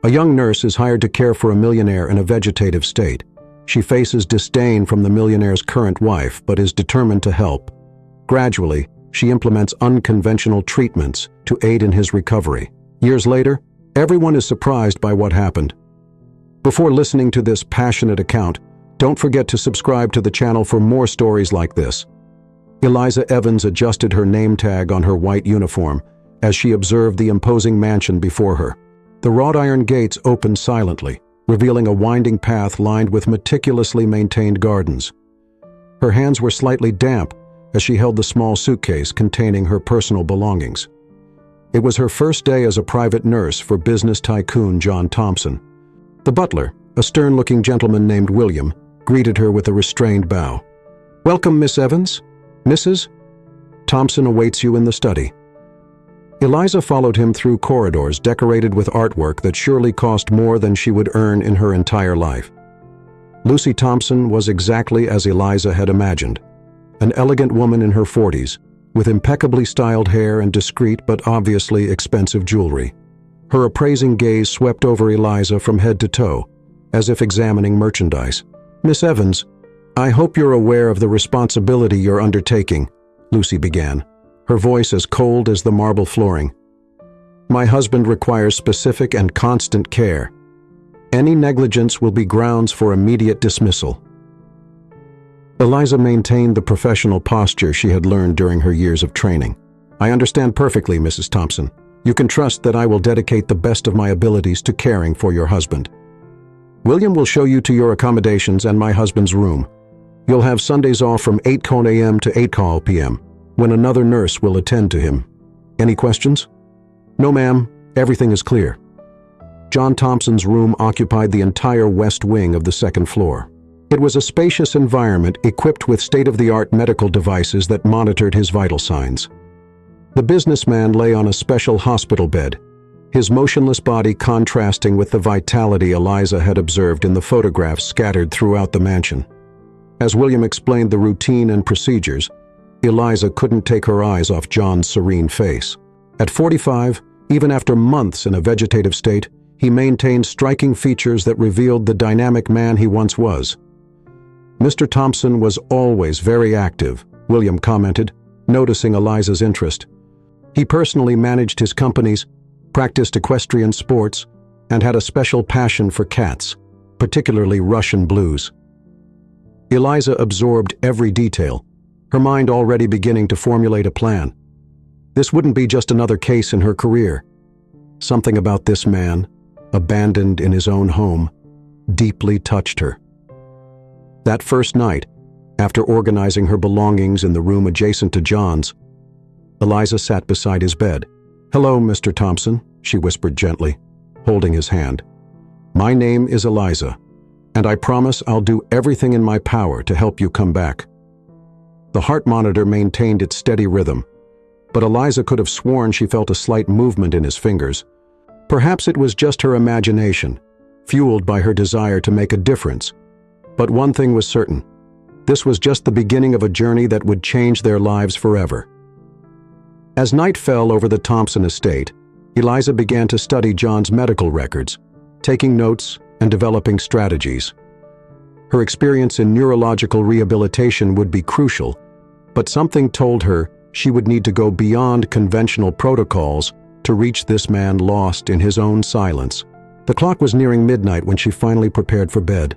A young nurse is hired to care for a millionaire in a vegetative state. She faces disdain from the millionaire's current wife, but is determined to help. Gradually, she implements unconventional treatments to aid in his recovery. Years later, everyone is surprised by what happened. Before listening to this passionate account, don't forget to subscribe to the channel for more stories like this. Eliza Evans adjusted her name tag on her white uniform as she observed the imposing mansion before her. The wrought iron gates opened silently, revealing a winding path lined with meticulously maintained gardens. Her hands were slightly damp as she held the small suitcase containing her personal belongings. It was her first day as a private nurse for business tycoon John Thompson. The butler, a stern-looking gentleman named William, greeted her with a restrained bow. "Welcome, Miss Evans. Mrs. Thompson awaits you in the study." Eliza followed him through corridors decorated with artwork that surely cost more than she would earn in her entire life. Lucy Thompson was exactly as Eliza had imagined, an elegant woman in her 40s, with impeccably styled hair and discreet but obviously expensive jewelry. Her appraising gaze swept over Eliza from head to toe, as if examining merchandise. "Miss Evans, I hope you're aware of the responsibility you're undertaking," Lucy began, her voice as cold as the marble flooring. "My husband requires specific and constant care. Any negligence will be grounds for immediate dismissal." Eliza maintained the professional posture she had learned during her years of training. "I understand perfectly, Mrs. Thompson. You can trust that I will dedicate the best of my abilities to caring for your husband. William will show you to your accommodations and my husband's room. You'll have Sundays off from 8 a.m. to 8 p.m., when another nurse will attend to him. Any questions?" "No, ma'am. Everything is clear." John Thompson's room occupied the entire west wing of the second floor. It was a spacious environment equipped with state-of-the-art medical devices that monitored his vital signs. The businessman lay on a special hospital bed, his motionless body contrasting with the vitality Eliza had observed in the photographs scattered throughout the mansion. As William explained the routine and procedures, Eliza couldn't take her eyes off John's serene face. At 45, even after months in a vegetative state, he maintained striking features that revealed the dynamic man he once was. "Mr. Thompson was always very active," William commented, noticing Eliza's interest. "He personally managed his companies, practiced equestrian sports, and had a special passion for cats, particularly Russian blues." Eliza absorbed every detail, her mind already beginning to formulate a plan. This wouldn't be just another case in her career. Something about this man, abandoned in his own home, deeply touched her. That first night, after organizing her belongings in the room adjacent to John's, Eliza sat beside his bed. "Hello, Mr. Thompson," she whispered gently, holding his hand. "My name is Eliza, and I promise I'll do everything in my power to help you come back." The heart monitor maintained its steady rhythm, but Eliza could have sworn she felt a slight movement in his fingers. Perhaps it was just her imagination, fueled by her desire to make a difference. But one thing was certain: this was just the beginning of a journey that would change their lives forever. As night fell over the Thompson estate, Eliza began to study John's medical records, taking notes and developing strategies. Her experience in neurological rehabilitation would be crucial, but something told her she would need to go beyond conventional protocols to reach this man lost in his own silence. The clock was nearing midnight when she finally prepared for bed.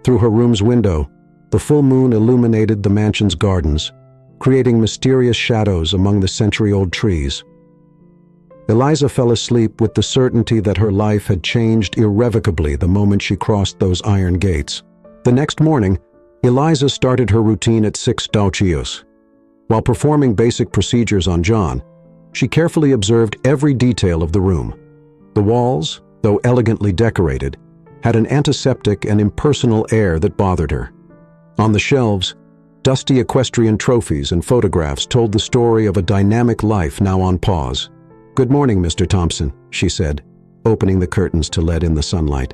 Through her room's window, the full moon illuminated the mansion's gardens, creating mysterious shadows among the century-old trees. Eliza fell asleep with the certainty that her life had changed irrevocably the moment she crossed those iron gates. The next morning, Eliza started her routine at 6 a.m. While performing basic procedures on John, she carefully observed every detail of the room. The walls, though elegantly decorated, had an antiseptic and impersonal air that bothered her. On the shelves, dusty equestrian trophies and photographs told the story of a dynamic life now on pause. "Good morning, Mr. Thompson," she said, opening the curtains to let in the sunlight.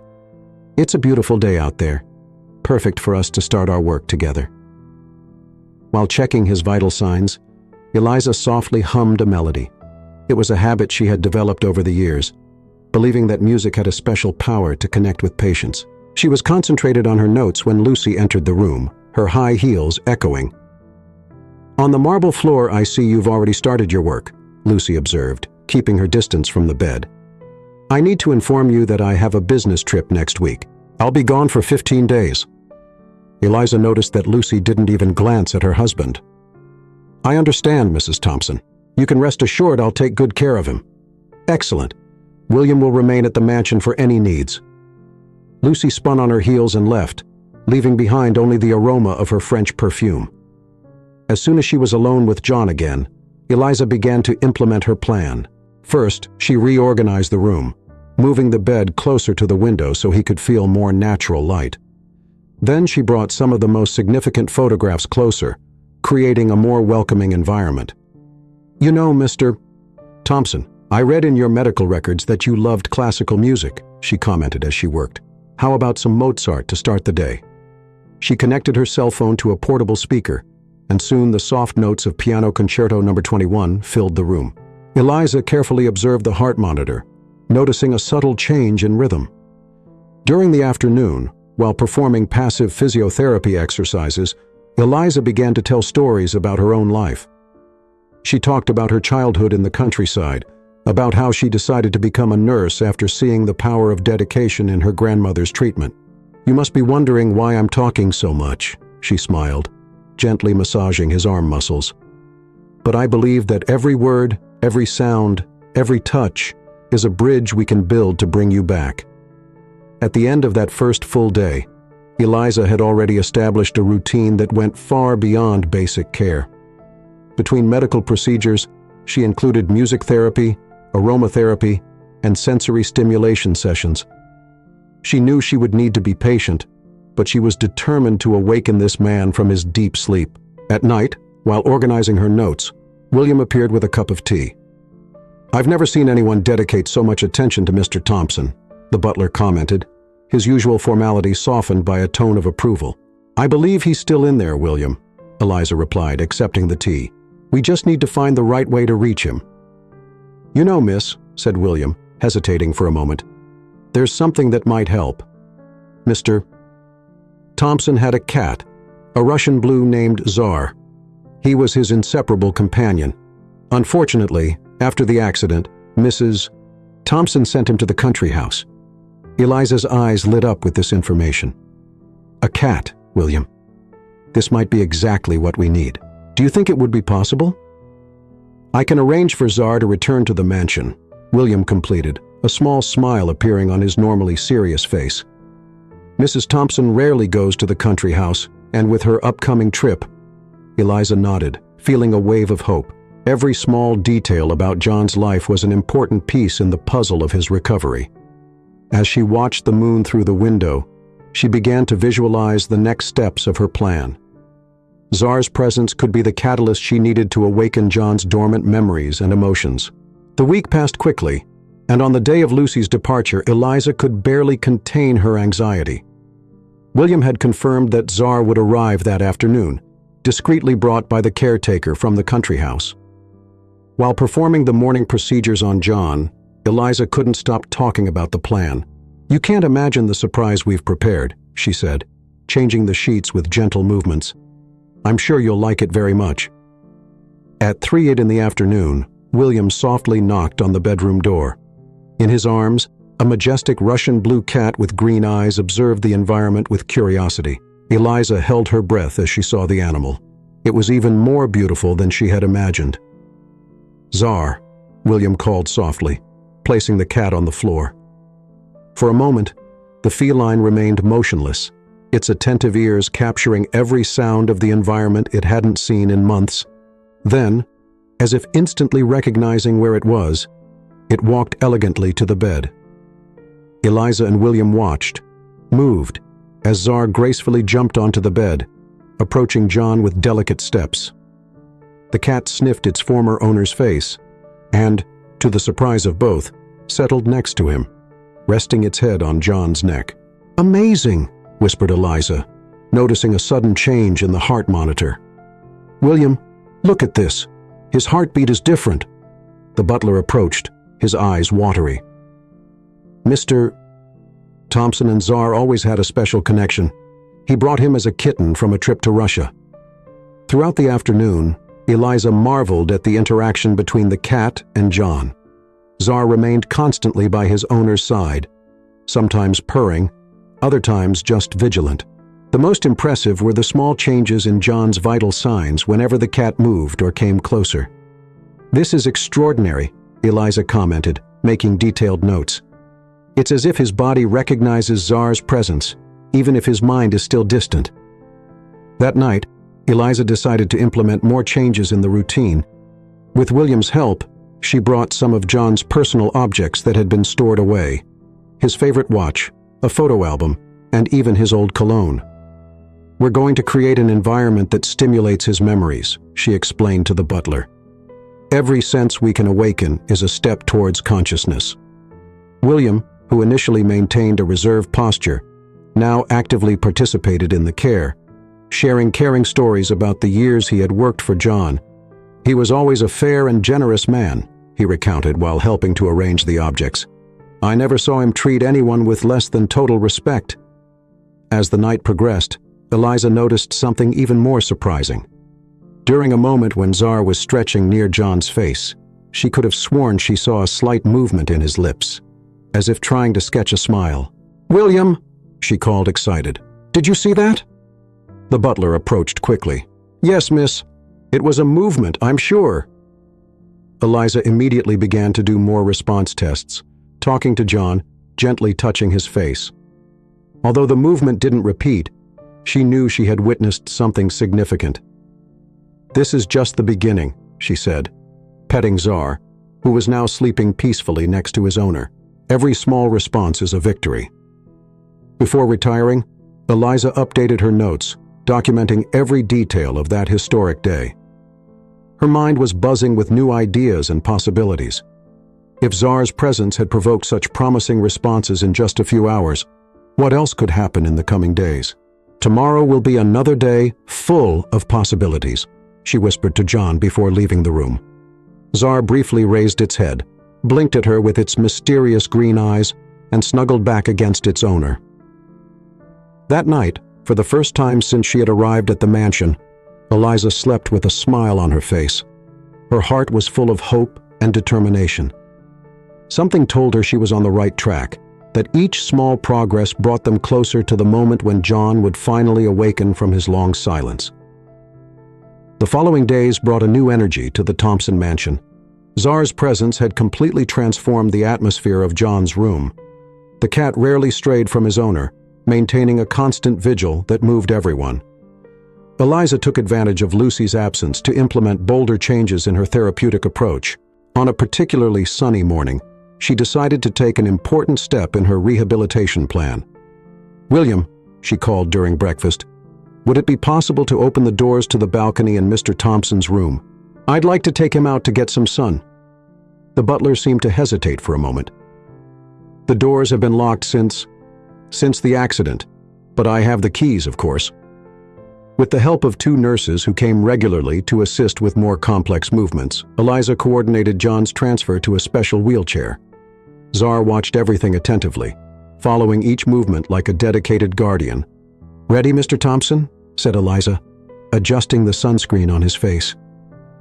"It's a beautiful day out there, perfect for us to start our work together." While checking his vital signs, Eliza softly hummed a melody. It was a habit she had developed over the years, believing that music had a special power to connect with patients. She was concentrated on her notes when Lucy entered the room, her high heels echoing. "On the marble floor, I see you've already started your work," Lucy observed, keeping her distance from the bed. "I need to inform you that I have a business trip next week. I'll be gone for 15 days. Eliza noticed that Lucy didn't even glance at her husband. "I understand, Mrs. Thompson. You can rest assured I'll take good care of him." "Excellent. William will remain at the mansion for any needs." Lucy spun on her heels and left, leaving behind only the aroma of her French perfume. As soon as she was alone with John again, Eliza began to implement her plan. First, she reorganized the room, moving the bed closer to the window so he could feel more natural light. Then she brought some of the most significant photographs closer, creating a more welcoming environment. "You know, Mr. Thompson, I read in your medical records that you loved classical music," she commented as she worked. "How about some Mozart to start the day?" She connected her cell phone to a portable speaker, and soon the soft notes of Piano Concerto No. 21 filled the room. Eliza carefully observed the heart monitor, noticing a subtle change in rhythm. During the afternoon, while performing passive physiotherapy exercises, Eliza began to tell stories about her own life. She talked about her childhood in the countryside, about how she decided to become a nurse after seeing the power of dedication in her grandmother's treatment. "You must be wondering why I'm talking so much," she smiled, gently massaging his arm muscles. "But I believe that every word, every sound, every touch is a bridge we can build to bring you back." At the end of that first full day, Eliza had already established a routine that went far beyond basic care. Between medical procedures, she included music therapy, aromatherapy, and sensory stimulation sessions. She knew she would need to be patient, but she was determined to awaken this man from his deep sleep. At night, while organizing her notes, William appeared with a cup of tea. "I've never seen anyone dedicate so much attention to Mr. Thompson," the butler commented, his usual formality softened by a tone of approval. "I believe he's still in there, William," Eliza replied, accepting the tea. "We just need to find the right way to reach him." "You know, miss," said William, hesitating for a moment, "there's something that might help. Mr. Thompson had a cat, a Russian blue named Tsar. He was his inseparable companion. Unfortunately, after the accident, Mrs. Thompson sent him to the country house." Eliza's eyes lit up with this information. "A cat, William. This might be exactly what we need. Do you think it would be possible?" "I can arrange for Tsar to return to the mansion," William completed, a small smile appearing on his normally serious face. "Mrs. Thompson rarely goes to the country house, and with her upcoming trip..." Eliza nodded, feeling a wave of hope. Every small detail about John's life was an important piece in the puzzle of his recovery. As she watched the moon through the window, she began to visualize the next steps of her plan. Tsar's presence could be the catalyst she needed to awaken John's dormant memories and emotions. The week passed quickly, and on the day of Lucy's departure, Eliza could barely contain her anxiety. William had confirmed that Tsar would arrive that afternoon, discreetly brought by the caretaker from the country house. While performing the morning procedures on John, Eliza couldn't stop talking about the plan. "You can't imagine the surprise we've prepared," she said, changing the sheets with gentle movements. "I'm sure you'll like it very much." At 3:08 in the afternoon, William softly knocked on the bedroom door. In his arms, a majestic Russian blue cat with green eyes observed the environment with curiosity. Eliza held her breath as she saw the animal. It was even more beautiful than she had imagined. "Tsar," William called softly, placing the cat on the floor. For a moment, the feline remained motionless, its attentive ears capturing every sound of the environment it hadn't seen in months. Then, as if instantly recognizing where it was, it walked elegantly to the bed. Eliza and William watched, moved, as Tsar gracefully jumped onto the bed, approaching John with delicate steps. The cat sniffed its former owner's face, and, to the surprise of both, settled next to him, resting its head on John's neck. "Amazing," whispered Eliza, noticing a sudden change in the heart monitor. "William, look at this. His heartbeat is different." The butler approached, his eyes watery. Mr. Thompson and Czar always had a special connection. He brought him as a kitten from a trip to Russia. Throughout the afternoon, Eliza marveled at the interaction between the cat and John. Czar remained constantly by his owner's side, sometimes purring, other times just vigilant. The most impressive were the small changes in John's vital signs whenever the cat moved or came closer. "This is extraordinary," Eliza commented, making detailed notes. "It's as if his body recognizes Czar's presence, even if his mind is still distant." That night, Eliza decided to implement more changes in the routine. With William's help, she brought some of John's personal objects that had been stored away: his favorite watch, a photo album, and even his old cologne. "We're going to create an environment that stimulates his memories," she explained to the butler. "Every sense we can awaken is a step towards consciousness." William, who initially maintained a reserved posture, now actively participated in the care, sharing caring stories about the years he had worked for John. "He was always a fair and generous man," he recounted while helping to arrange the objects. "I never saw him treat anyone with less than total respect." As the night progressed, Eliza noticed something even more surprising. During a moment when Czar was stretching near John's face, she could have sworn she saw a slight movement in his lips, as if trying to sketch a smile. "William," she called, excited. "Did you see that?" The butler approached quickly. "Yes, miss. It was a movement, I'm sure." Eliza immediately began to do more response tests, talking to John, gently touching his face. Although the movement didn't repeat, she knew she had witnessed something significant. "This is just the beginning," she said, petting Czar, who was now sleeping peacefully next to his owner. "Every small response is a victory." Before retiring, Eliza updated her notes, documenting every detail of that historic day. Her mind was buzzing with new ideas and possibilities. If Czar's presence had provoked such promising responses in just a few hours, what else could happen in the coming days? "Tomorrow will be another day full of possibilities," she whispered to John before leaving the room. Czar briefly raised its head, blinked at her with its mysterious green eyes, and snuggled back against its owner. That night, for the first time since she had arrived at the mansion, Eliza slept with a smile on her face. Her heart was full of hope and determination. Something told her she was on the right track, that each small progress brought them closer to the moment when John would finally awaken from his long silence. The following days brought a new energy to the Thompson mansion. Czar's presence had completely transformed the atmosphere of John's room. The cat rarely strayed from his owner, maintaining a constant vigil that moved everyone. Eliza took advantage of Lucy's absence to implement bolder changes in her therapeutic approach. On a particularly sunny morning, she decided to take an important step in her rehabilitation plan. "William," she called during breakfast, "would it be possible to open the doors to the balcony in Mr. Thompson's room? I'd like to take him out to get some sun." The butler seemed to hesitate for a moment. "The doors have been locked since the accident, but I have the keys, of course." With the help of 2 nurses who came regularly to assist with more complex movements, Eliza coordinated John's transfer to a special wheelchair. Czar watched everything attentively, following each movement like a dedicated guardian. "Ready, Mr. Thompson?" said Eliza, adjusting the sunscreen on his face.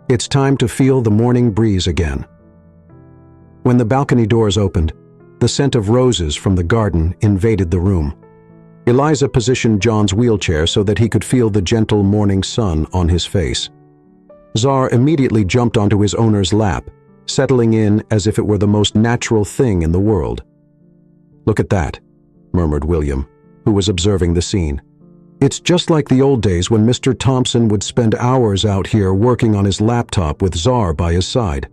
"It's time to feel the morning breeze again." When the balcony doors opened, the scent of roses from the garden invaded the room. Eliza positioned John's wheelchair so that he could feel the gentle morning sun on his face. Czar immediately jumped onto his owner's lap, settling in as if it were the most natural thing in the world. "Look at that," murmured William, who was observing the scene. "It's just like the old days when Mr. Thompson would spend hours out here working on his laptop with Czar by his side."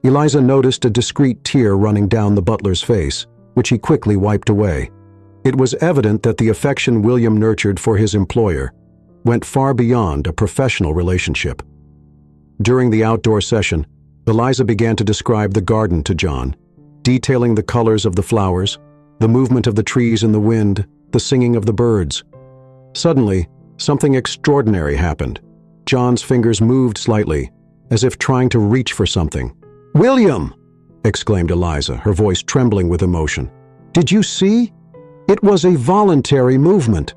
Eliza noticed a discreet tear running down the butler's face, which he quickly wiped away. It was evident that the affection William nurtured for his employer went far beyond a professional relationship. During the outdoor session, Eliza began to describe the garden to John, detailing the colors of the flowers, the movement of the trees in the wind, the singing of the birds. Suddenly, something extraordinary happened. John's fingers moved slightly, as if trying to reach for something. "William!" exclaimed Eliza, her voice trembling with emotion. "Did you see? It was a voluntary movement."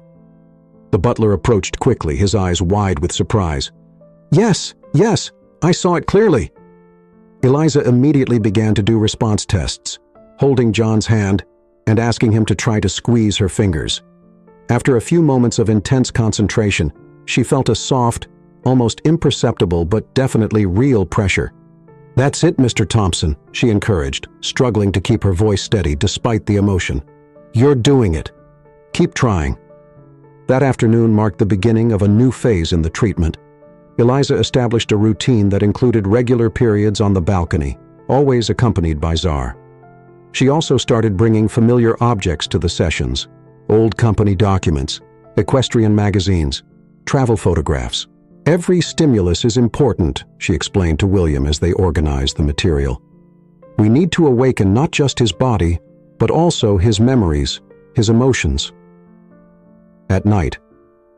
The butler approached quickly, his eyes wide with surprise. Yes, I saw it clearly." Eliza immediately began to do response tests, holding John's hand and asking him to try to squeeze her fingers. After a few moments of intense concentration, she felt a soft, almost imperceptible but definitely real pressure. "That's it, Mr. Thompson," she encouraged, struggling to keep her voice steady despite the emotion. "You're doing it. Keep trying." That afternoon marked the beginning of a new phase in the treatment. Eliza established a routine that included regular periods on the balcony, always accompanied by Czar. She also started bringing familiar objects to the sessions: old company documents, equestrian magazines, travel photographs. "Every stimulus is important," she explained to William as they organized the material. "We need to awaken not just his body, but also his memories, his emotions." At night,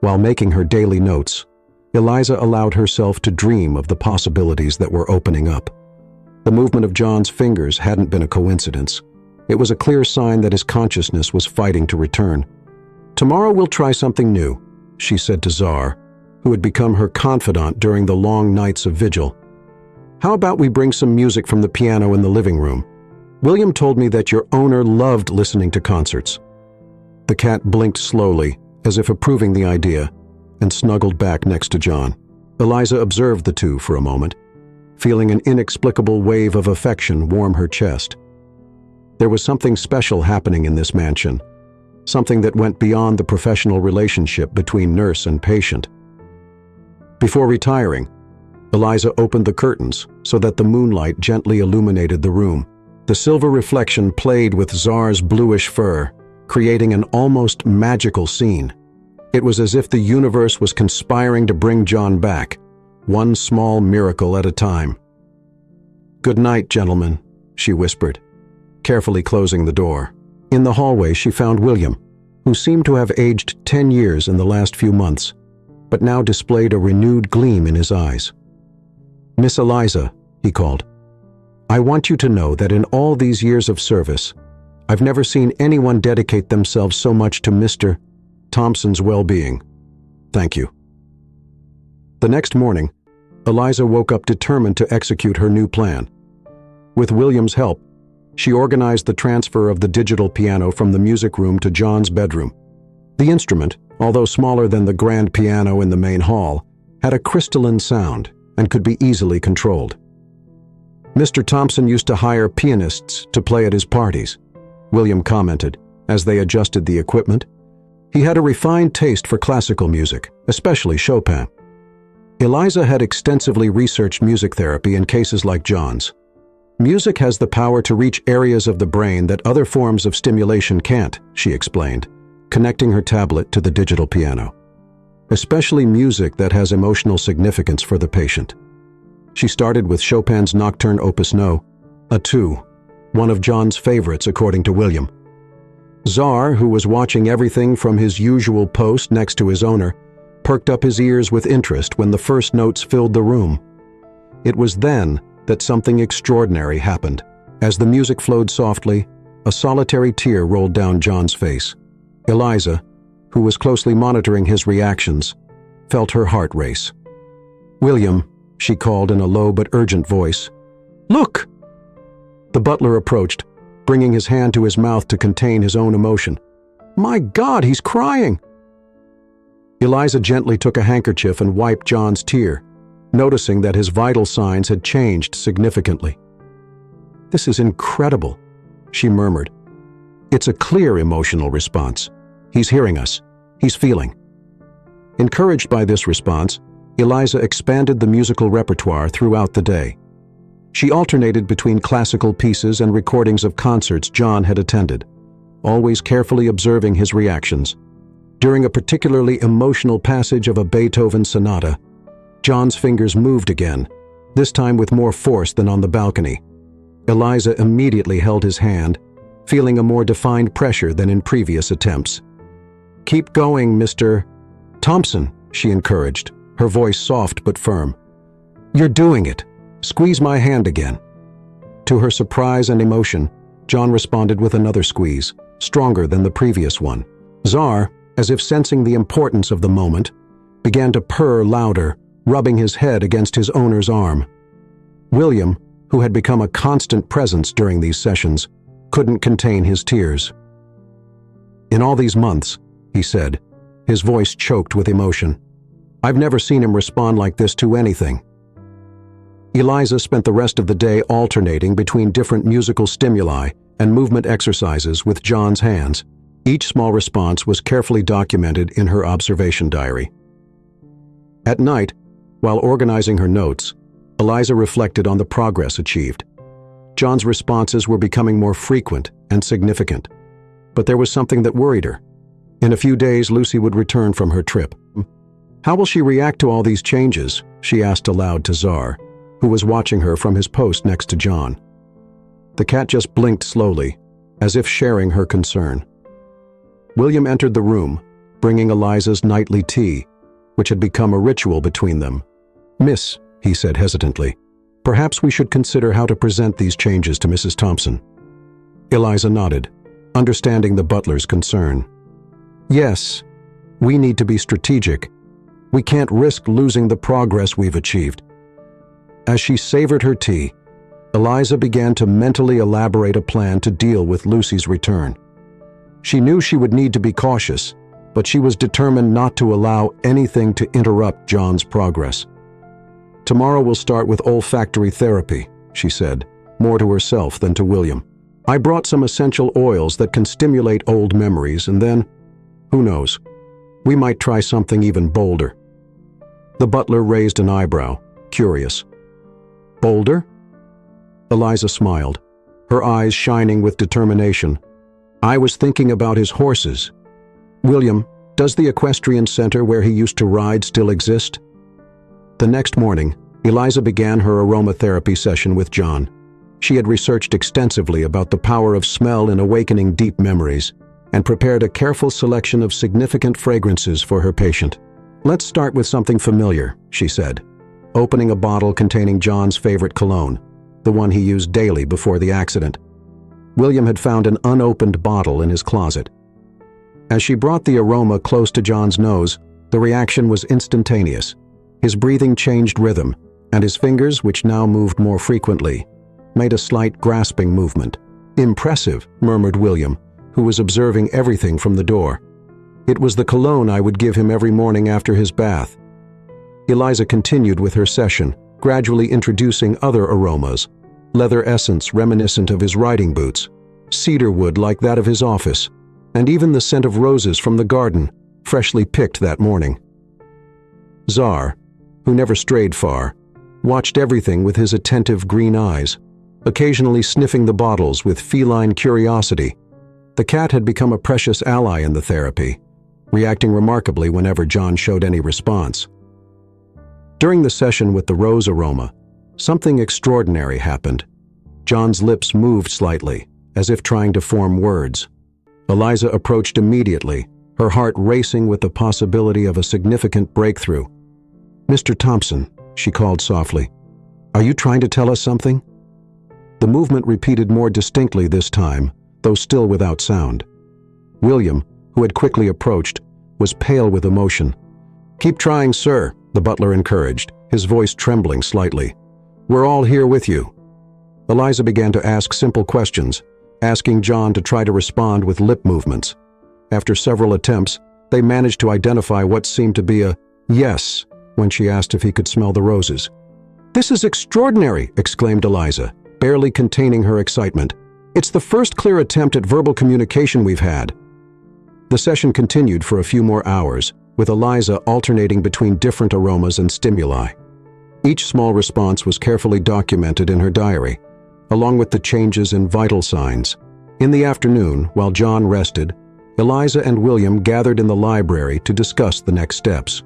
while making her daily notes, Eliza allowed herself to dream of the possibilities that were opening up. The movement of John's fingers hadn't been a coincidence. It was a clear sign that his consciousness was fighting to return. "Tomorrow we'll try something new," she said to Czar, who had become her confidant during the long nights of vigil. "How about we bring some music from the piano in the living room? William told me that your owner loved listening to concerts." The cat blinked slowly, as if approving the idea, and snuggled back next to John. Eliza observed the two for a moment, feeling an inexplicable wave of affection warm her chest. There was something special happening in this mansion, something that went beyond the professional relationship between nurse and patient. Before retiring, Eliza opened the curtains so that the moonlight gently illuminated the room. The silver reflection played with Czar's bluish fur, creating an almost magical scene. It was as if the universe was conspiring to bring John back, one small miracle at a time. "Good night, gentlemen," she whispered, carefully closing the door. In the hallway, she found William, who seemed to have aged 10 years in the last few months, but now displayed a renewed gleam in his eyes. "Miss Eliza," he called, "I want you to know that in all these years of service, I've never seen anyone dedicate themselves so much to Mr. Thompson's well-being. Thank you." The next morning, Eliza woke up determined to execute her new plan. With William's help, she organized the transfer of the digital piano from the music room to John's bedroom. The instrument, although smaller than the grand piano in the main hall, had a crystalline sound and could be easily controlled. "Mr. Thompson used to hire pianists to play at his parties," William commented as they adjusted the equipment. "He had a refined taste for classical music, especially Chopin." Eliza had extensively researched music therapy in cases like John's. "Music has the power to reach areas of the brain that other forms of stimulation can't," she explained, connecting her tablet to the digital piano. "Especially music that has emotional significance for the patient." She started with Chopin's Nocturne Opus No, a 2, one of John's favorites according to William. Czar, who was watching everything from his usual post next to his owner, perked up his ears with interest when the first notes filled the room. It was then that something extraordinary happened. As the music flowed softly, a solitary tear rolled down John's face. Eliza, who was closely monitoring his reactions, felt her heart race. "William," she called in a low but urgent voice. "Look!" The butler approached, bringing his hand to his mouth to contain his own emotion. "My God, he's crying!" Eliza gently took a handkerchief and wiped John's tear, noticing that his vital signs had changed significantly. "This is incredible," she murmured. "It's a clear emotional response. He's hearing us. He's feeling." Encouraged by this response, Eliza expanded the musical repertoire throughout the day. She alternated between classical pieces and recordings of concerts John had attended, always carefully observing his reactions. During a particularly emotional passage of a Beethoven sonata, John's fingers moved again, this time with more force than on the balcony. Eliza immediately held his hand, feeling a more defined pressure than in previous attempts. "Keep going, Mr. Thompson," she encouraged, her voice soft but firm. "You're doing it. Squeeze my hand again." To her surprise and emotion, John responded with another squeeze, stronger than the previous one. Tsar, as if sensing the importance of the moment, began to purr louder, rubbing his head against his owner's arm. William, who had become a constant presence during these sessions, couldn't contain his tears. "In all these months," he said, his voice choked with emotion, "I've never seen him respond like this to anything." Eliza spent the rest of the day alternating between different musical stimuli and movement exercises with John's hands. Each small response was carefully documented in her observation diary. At night, while organizing her notes, Eliza reflected on the progress achieved. John's responses were becoming more frequent and significant, but there was something that worried her. In a few days, Lucy would return from her trip. "How will she react to all these changes?" she asked aloud to Tsar, who was watching her from his post next to John. The cat just blinked slowly, as if sharing her concern. William entered the room, bringing Eliza's nightly tea, which had become a ritual between them. "Miss," he said hesitantly, "perhaps we should consider how to present these changes to Mrs. Thompson." Eliza nodded, understanding the butler's concern. "Yes, we need to be strategic. We can't risk losing the progress we've achieved." As she savored her tea, Eliza began to mentally elaborate a plan to deal with Lucy's return. She knew she would need to be cautious, but she was determined not to allow anything to interrupt John's progress. "Tomorrow we'll start with olfactory therapy," she said, more to herself than to William. "I brought some essential oils that can stimulate old memories, and then, who knows, we might try something even bolder." The butler raised an eyebrow, curious. "Bolder?" Eliza smiled, her eyes shining with determination. "I was thinking about his horses. William, does the equestrian center where he used to ride still exist?" The next morning, Eliza began her aromatherapy session with John. She had researched extensively about the power of smell in awakening deep memories, and prepared a careful selection of significant fragrances for her patient. "Let's start with something familiar," she said, opening a bottle containing John's favorite cologne, the one he used daily before the accident. William had found an unopened bottle in his closet. As she brought the aroma close to John's nose, the reaction was instantaneous. His breathing changed rhythm, and his fingers, which now moved more frequently, made a slight grasping movement. "Impressive," murmured William, who was observing everything from the door. "It was the cologne I would give him every morning after his bath." Eliza continued with her session, gradually introducing other aromas: leather essence reminiscent of his riding boots, cedar wood like that of his office, and even the scent of roses from the garden, freshly picked that morning. Tsar, who never strayed far, watched everything with his attentive green eyes, occasionally sniffing the bottles with feline curiosity. The cat had become a precious ally in the therapy, reacting remarkably whenever John showed any response. During the session with the rose aroma, something extraordinary happened. John's lips moved slightly, as if trying to form words. Eliza approached immediately, her heart racing with the possibility of a significant breakthrough. "Mr. Thompson," she called softly, "are you trying to tell us something?" The movement repeated more distinctly this time, though still without sound. William, who had quickly approached, was pale with emotion. "Keep trying, sir," the butler encouraged, his voice trembling slightly. "We're all here with you." Eliza began to ask simple questions, asking John to try to respond with lip movements. After several attempts, they managed to identify what seemed to be a yes when she asked if he could smell the roses. "This is extraordinary!" exclaimed Eliza, barely containing her excitement. "It's the first clear attempt at verbal communication we've had." The session continued for a few more hours, with Eliza alternating between different aromas and stimuli. Each small response was carefully documented in her diary, along with the changes in vital signs. In the afternoon, while John rested, Eliza and William gathered in the library to discuss the next steps.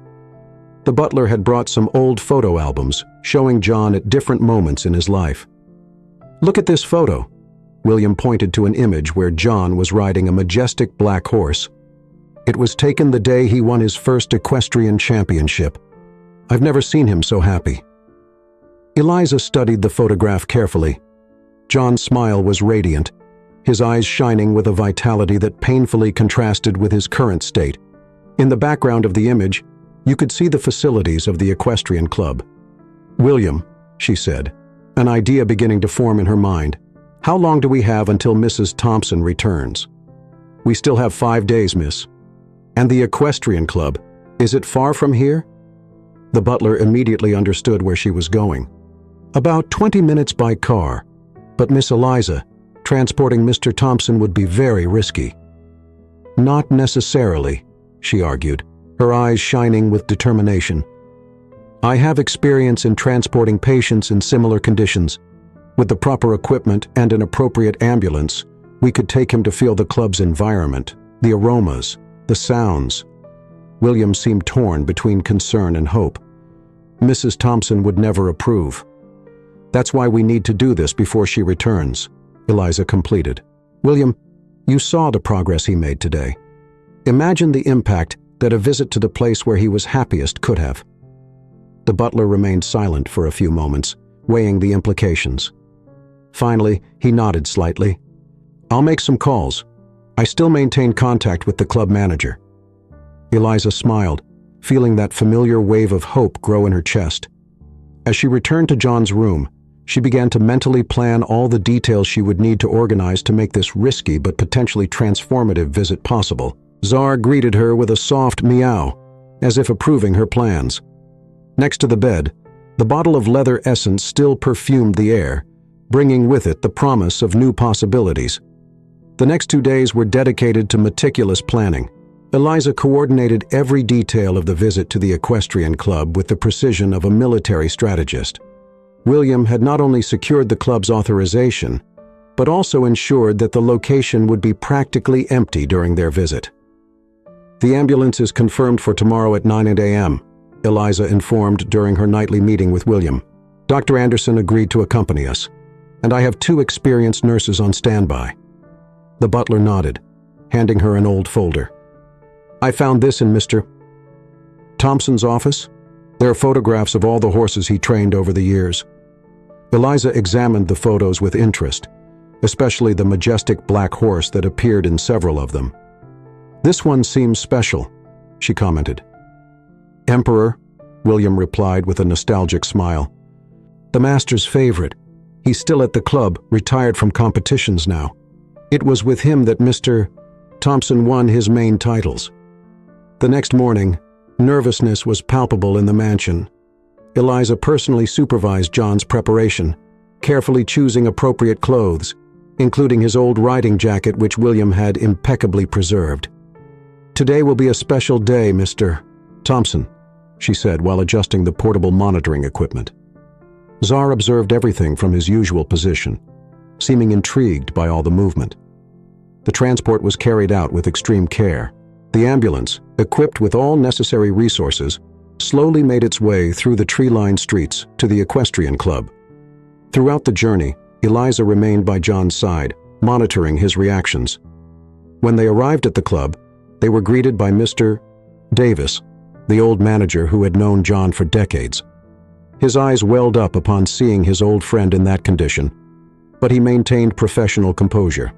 The butler had brought some old photo albums, showing John at different moments in his life. "Look at this photo." William pointed to an image where John was riding a majestic black horse. "It was taken the day he won his first equestrian championship. I've never seen him so happy." Eliza studied the photograph carefully. John's smile was radiant, his eyes shining with a vitality that painfully contrasted with his current state. In the background of the image, you could see the facilities of the equestrian club. "William," she said, an idea beginning to form in her mind, "how long do we have until Mrs. Thompson returns?" "We still have 5 days, miss." "And the equestrian club, is it far from here?" The butler immediately understood where she was going. "About 20 minutes by car, but Miss Eliza, transporting Mr. Thompson would be very risky." "Not necessarily," she argued, her eyes shining with determination. "I have experience in transporting patients in similar conditions. With the proper equipment and an appropriate ambulance, we could take him to feel the club's environment, the aromas, the sounds." William seemed torn between concern and hope. Mrs. Thompson would never approve. "That's why we need to do this before she returns," Eliza completed. "William, you saw the progress he made today. Imagine the impact that a visit to the place where he was happiest could have." The butler remained silent for a few moments, weighing the implications. Finally, he nodded slightly. "I'll make some calls. I still maintain contact with the club manager." Eliza smiled, feeling that familiar wave of hope grow in her chest. As she returned to John's room, she began to mentally plan all the details she would need to organize to make this risky but potentially transformative visit possible. Czar greeted her with a soft meow, as if approving her plans. Next to the bed, the bottle of leather essence still perfumed the air, bringing with it the promise of new possibilities. The next 2 days were dedicated to meticulous planning. Eliza coordinated every detail of the visit to the equestrian club with the precision of a military strategist. William had not only secured the club's authorization, but also ensured that the location would be practically empty during their visit. "The ambulance is confirmed for tomorrow at 9 a.m., Eliza informed during her nightly meeting with William. "Dr. Anderson agreed to accompany us, and I have 2 experienced nurses on standby." The butler nodded, handing her an old folder. "I found this in Mr. Thompson's office. There are photographs of all the horses he trained over the years." Eliza examined the photos with interest, especially the majestic black horse that appeared in several of them. "This one seems special," she commented. "Emperor," William replied with a nostalgic smile. "The master's favorite. He's still at the club, retired from competitions now. It was with him that Mr. Thompson won his main titles." The next morning, nervousness was palpable in the mansion. Eliza personally supervised John's preparation, carefully choosing appropriate clothes, including his old riding jacket which William had impeccably preserved. "Today will be a special day, Mr. Thompson," she said while adjusting the portable monitoring equipment. Czar observed everything from his usual position, seeming intrigued by all the movement. The transport was carried out with extreme care. The ambulance, equipped with all necessary resources, slowly made its way through the tree-lined streets to the equestrian club. Throughout the journey, Eliza remained by John's side, monitoring his reactions. When they arrived at the club, they were greeted by Mr. Davis, the old manager who had known John for decades. His eyes welled up upon seeing his old friend in that condition, but he maintained professional composure.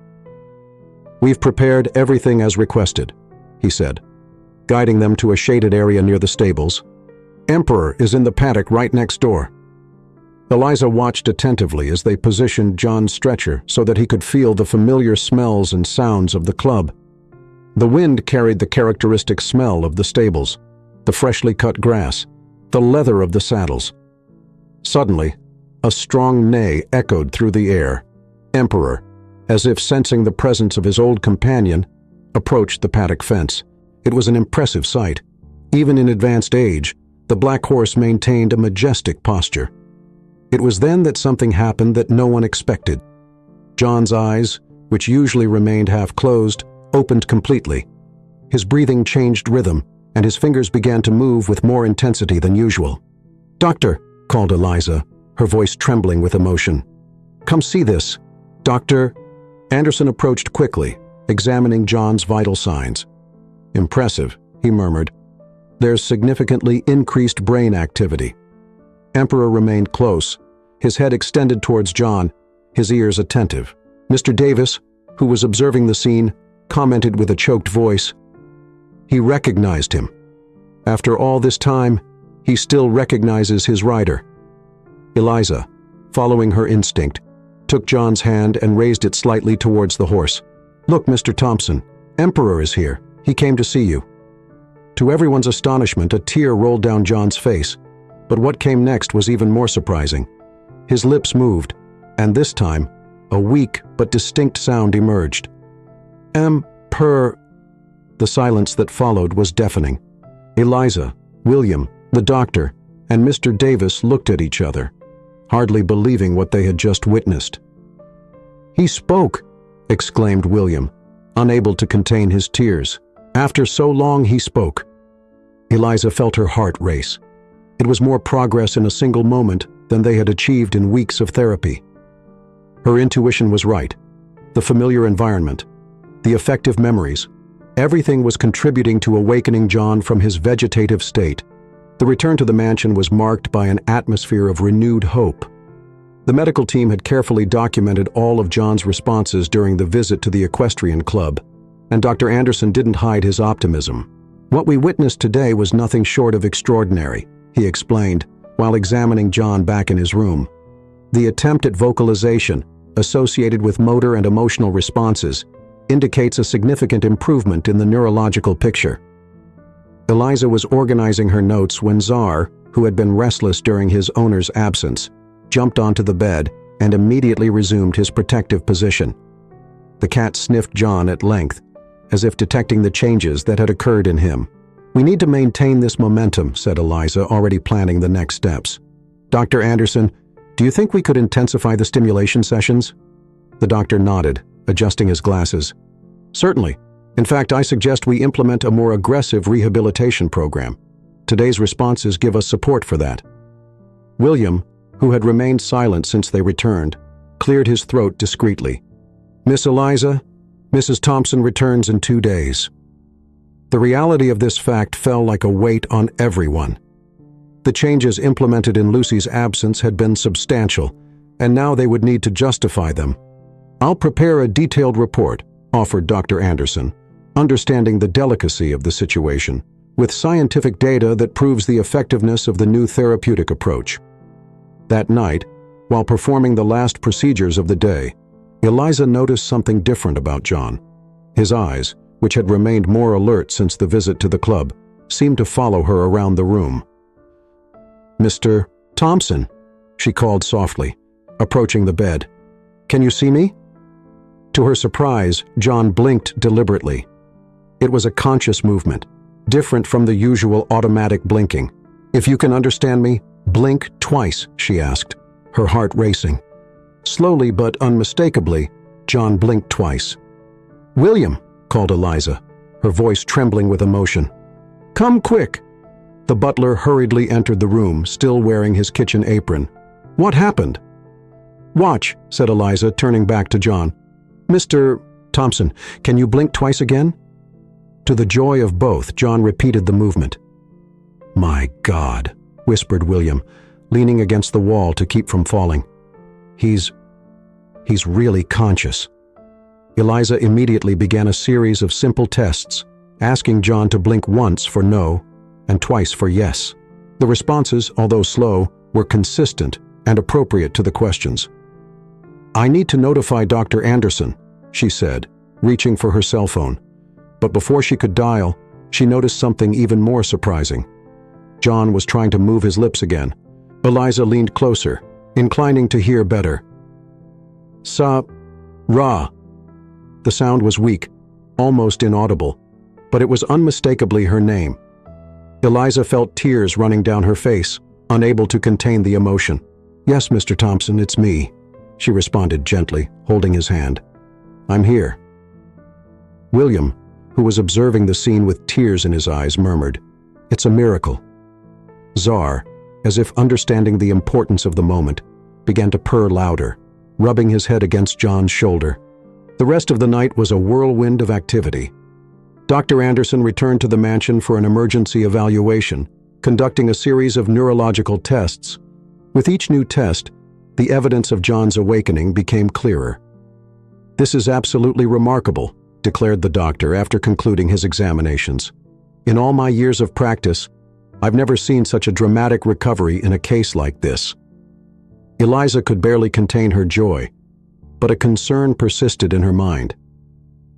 "We've prepared everything as requested," he said, guiding them to a shaded area near the stables. "Emperor is in the paddock right next door." Eliza watched attentively as they positioned John's stretcher so that he could feel the familiar smells and sounds of the club. The wind carried the characteristic smell of the stables, the freshly cut grass, the leather of the saddles. Suddenly, a strong neigh echoed through the air. Emperor, as if sensing the presence of his old companion, approached the paddock fence. It was an impressive sight. Even in advanced age, the black horse maintained a majestic posture. It was then that something happened that no one expected. John's eyes, which usually remained half closed, opened completely. His breathing changed rhythm, and his fingers began to move with more intensity than usual. "Doctor," called Eliza, her voice trembling with emotion. "Come see this." "Doctor?" Anderson approached quickly, examining John's vital signs. "Impressive," he murmured. "There's significantly increased brain activity." Emperor remained close, his head extended towards John, his ears attentive. Mr. Davis, who was observing the scene, commented with a choked voice. He recognized him. After all this time, he still recognizes his rider. Eliza, following her instinct, took John's hand and raised it slightly towards the horse. "Look, Mr. Thompson, Emperor is here. He came to see you." To everyone's astonishment, a tear rolled down John's face, but what came next was even more surprising. His lips moved, and this time, a weak but distinct sound emerged. "Emperor." The silence that followed was deafening. Eliza, William, the doctor, and Mr. Davis looked at each other, hardly believing what they had just witnessed. "He spoke!" exclaimed William, unable to contain his tears. After so long he spoke. Eliza felt her heart race. It was more progress in a single moment than they had achieved in weeks of therapy. Her intuition was right. The familiar environment, the effective memories, everything was contributing to awakening John from his vegetative state. The return to the mansion was marked by an atmosphere of renewed hope. The medical team had carefully documented all of John's responses during the visit to the equestrian club, and Dr. Anderson didn't hide his optimism. "What we witnessed today was nothing short of extraordinary," he explained, while examining John back in his room. "The attempt at vocalization, associated with motor and emotional responses, indicates a significant improvement in the neurological picture." Eliza was organizing her notes when Czar, who had been restless during his owner's absence, jumped onto the bed and immediately resumed his protective position. The cat sniffed John at length, as if detecting the changes that had occurred in him. "We need to maintain this momentum," said Eliza, already planning the next steps. "Dr. Anderson, do you think we could intensify the stimulation sessions?" The doctor nodded, adjusting his glasses. "Certainly. In fact, I suggest we implement a more aggressive rehabilitation program. Today's responses give us support for that." William, who had remained silent since they returned, cleared his throat discreetly. "Miss Eliza, Mrs. Thompson returns in 2 days." The reality of this fact fell like a weight on everyone. The changes implemented in Lucy's absence had been substantial, and now they would need to justify them. "I'll prepare a detailed report," offered Dr. Anderson, understanding the delicacy of the situation, with scientific data that proves the effectiveness of the new therapeutic approach. That night, while performing the last procedures of the day, Eliza noticed something different about John. His eyes, which had remained more alert since the visit to the club, seemed to follow her around the room. "Mr. Thompson," she called softly, approaching the bed. "Can you see me?" To her surprise, John blinked deliberately. It was a conscious movement, different from the usual automatic blinking. "If you can understand me, blink twice," she asked, her heart racing. Slowly but unmistakably, John blinked twice. "William," called Eliza, her voice trembling with emotion. "Come quick." The butler hurriedly entered the room, still wearing his kitchen apron. "What happened?" "Watch," said Eliza, turning back to John. "Mr. Thompson, can you blink twice again?" To the joy of both, John repeated the movement. "My God," whispered William, leaning against the wall to keep from falling. He's really conscious." Eliza immediately began a series of simple tests, asking John to blink once for no and twice for yes. The responses, although slow, were consistent and appropriate to the questions. "I need to notify Dr. Anderson," she said, reaching for her cell phone. But before she could dial, she noticed something even more surprising. John was trying to move his lips again. Eliza leaned closer, inclining to hear better. "Ra." The sound was weak, almost inaudible, but it was unmistakably her name. Eliza felt tears running down her face, unable to contain the emotion. "Yes, Mr. Thompson, it's me," she responded gently, holding his hand. "I'm here." William, who was observing the scene with tears in his eyes, murmured, "It's a miracle." Czar, as if understanding the importance of the moment, began to purr louder, rubbing his head against John's shoulder. The rest of the night was a whirlwind of activity. Dr. Anderson returned to the mansion for an emergency evaluation, conducting a series of neurological tests. With each new test, the evidence of John's awakening became clearer. "This is absolutely remarkable," declared the doctor after concluding his examinations. "In all my years of practice, I've never seen such a dramatic recovery in a case like this." Eliza could barely contain her joy, but a concern persisted in her mind.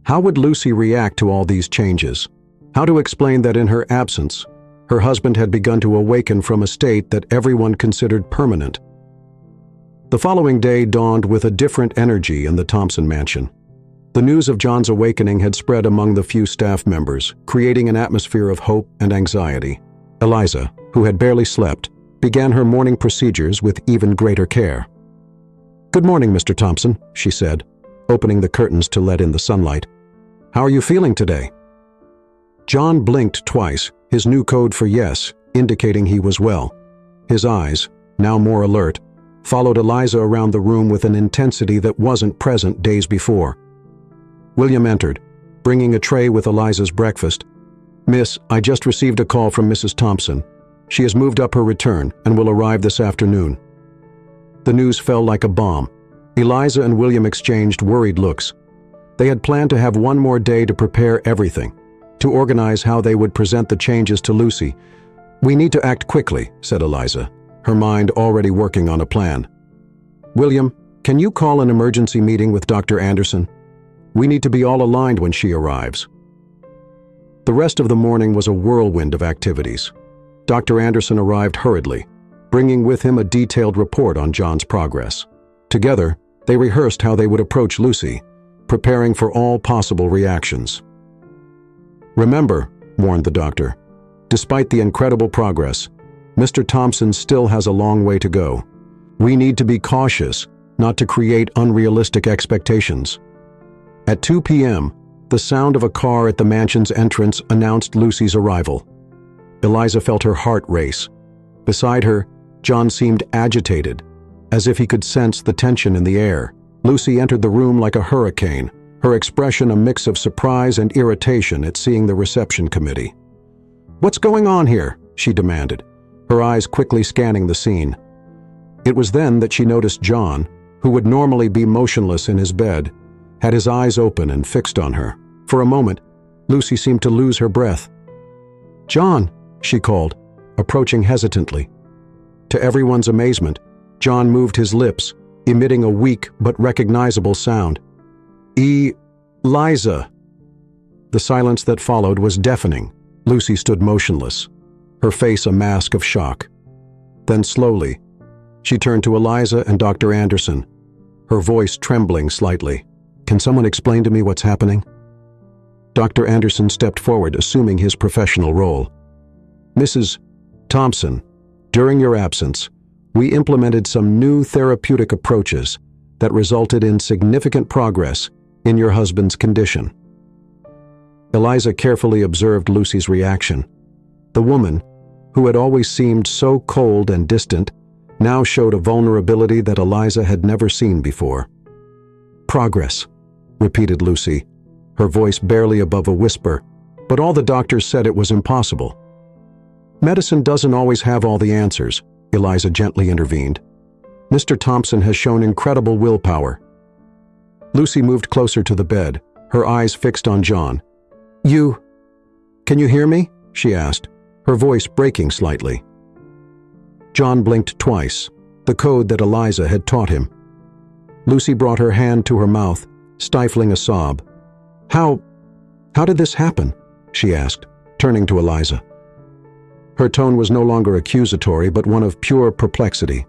How would Lucy react to all these changes? How to explain that in her absence, her husband had begun to awaken from a state that everyone considered permanent? The following day dawned with a different energy in the Thompson mansion. The news of John's awakening had spread among the few staff members, creating an atmosphere of hope and anxiety. Eliza, who had barely slept, began her morning procedures with even greater care. "Good morning, Mr. Thompson," she said, opening the curtains to let in the sunlight. "How are you feeling today?" John blinked twice, his new code for yes, indicating he was well. His eyes, now more alert, followed Eliza around the room with an intensity that wasn't present days before. William entered, bringing a tray with Eliza's breakfast. "Miss, I just received a call from Mrs. Thompson. She has moved up her return and will arrive this afternoon." The news fell like a bomb. Eliza and William exchanged worried looks. They had planned to have one more day to prepare everything, to organize how they would present the changes to Lucy. "We need to act quickly," said Eliza, her mind already working on a plan. "William, can you call an emergency meeting with Dr. Anderson? We need to be all aligned when she arrives." The rest of the morning was a whirlwind of activities. Dr. Anderson arrived hurriedly, bringing with him a detailed report on John's progress. Together, they rehearsed how they would approach Lucy, preparing for all possible reactions. "Remember," warned the doctor, "despite the incredible progress, Mr. Thompson still has a long way to go. We need to be cautious, not to create unrealistic expectations." At 2 p.m., the sound of a car at the mansion's entrance announced Lucy's arrival. Eliza felt her heart race. Beside her, John seemed agitated, as if he could sense the tension in the air. Lucy entered the room like a hurricane, her expression a mix of surprise and irritation at seeing the reception committee. "What's going on here?" she demanded, her eyes quickly scanning the scene. It was then that she noticed John, who would normally be motionless in his bed, had his eyes open and fixed on her. For a moment, Lucy seemed to lose her breath. "John," she called, approaching hesitantly. To everyone's amazement, John moved his lips, emitting a weak but recognizable sound. "Eliza." The silence that followed was deafening. Lucy stood motionless, her face a mask of shock. Then slowly, she turned to Eliza and Dr. Anderson, her voice trembling slightly. "Can someone explain to me what's happening?" Dr. Anderson stepped forward, assuming his professional role. "Mrs. Thompson, during your absence, we implemented some new therapeutic approaches that resulted in significant progress in your husband's condition." Eliza carefully observed Lucy's reaction. The woman, who had always seemed so cold and distant, now showed a vulnerability that Eliza had never seen before. "Progress," repeated Lucy, her voice barely above a whisper, but all the doctors said it was impossible. "Medicine doesn't always have all the answers," Eliza gently intervened. "Mr. Thompson has shown incredible willpower." Lucy moved closer to the bed, her eyes fixed on John. Can you hear me?" she asked, her voice breaking slightly. John blinked twice, the code that Eliza had taught him. Lucy brought her hand to her mouth, stifling a sob. How did this happen?" she asked, turning to Eliza. Her tone was no longer accusatory, but one of pure perplexity.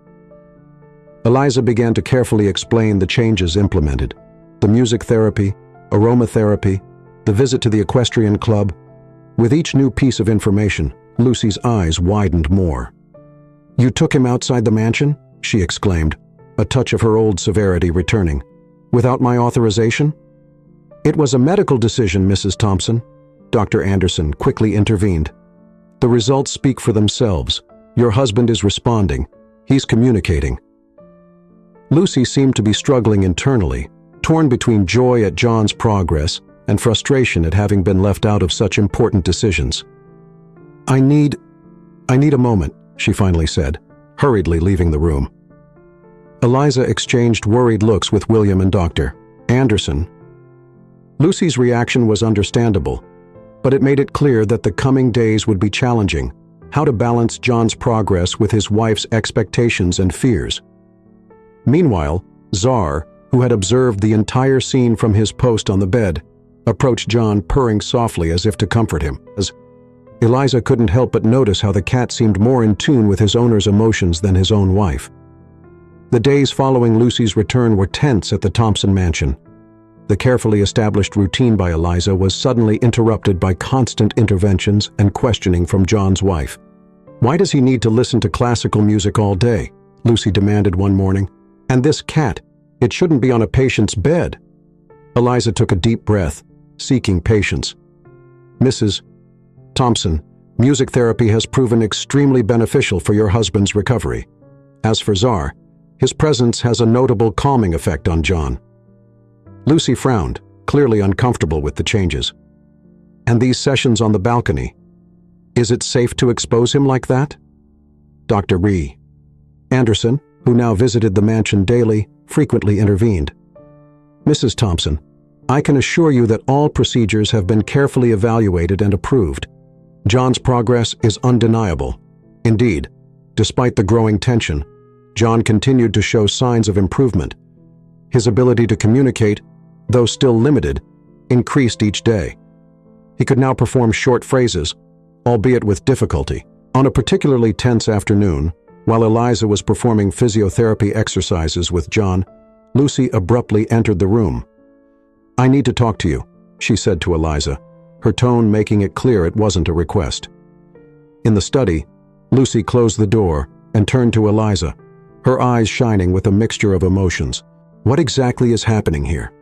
Eliza began to carefully explain the changes implemented: the music therapy, aromatherapy, the visit to the equestrian club. With each new piece of information, Lucy's eyes widened more. "You took him outside the mansion?" she exclaimed, a touch of her old severity returning. "Without my authorization?" "It was a medical decision, Mrs. Thompson," Dr. Anderson quickly intervened. "The results speak for themselves. Your husband is responding. He's communicating." Lucy seemed to be struggling internally, torn between joy at John's progress and frustration at having been left out of such important decisions. I need a moment," she finally said, hurriedly leaving the room. Eliza exchanged worried looks with William and Dr. Anderson. Lucy's reaction was understandable, but it made it clear that the coming days would be challenging. How to balance John's progress with his wife's expectations and fears. Meanwhile, Czar, who had observed the entire scene from his post on the bed, approached John purring softly as if to comfort him. As Eliza couldn't help but notice how the cat seemed more in tune with his owner's emotions than his own wife. The days following Lucy's return were tense at the Thompson mansion. The carefully established routine by Eliza was suddenly interrupted by constant interventions and questioning from John's wife. "Why does he need to listen to classical music all day?" Lucy demanded one morning. "And this cat, it shouldn't be on a patient's bed." Eliza took a deep breath, seeking patience. "Mrs. Thompson, music therapy has proven extremely beneficial for your husband's recovery. As for Czar, his presence has a notable calming effect on John." Lucy frowned, clearly uncomfortable with the changes. "And these sessions on the balcony? Is it safe to expose him like that?" Dr. Anderson, who now visited the mansion daily, frequently intervened. "Mrs. Thompson, I can assure you that all procedures have been carefully evaluated and approved. John's progress is undeniable. Indeed, despite the growing tension, John continued to show signs of improvement. His ability to communicate, though still limited, increased each day. He could now perform short phrases, albeit with difficulty. On a particularly tense afternoon, while Eliza was performing physiotherapy exercises with John, Lucy abruptly entered the room. "I need to talk to you," she said to Eliza, her tone making it clear it wasn't a request. In the study, Lucy closed the door and turned to Eliza, her eyes shining with a mixture of emotions. "What exactly is happening here?"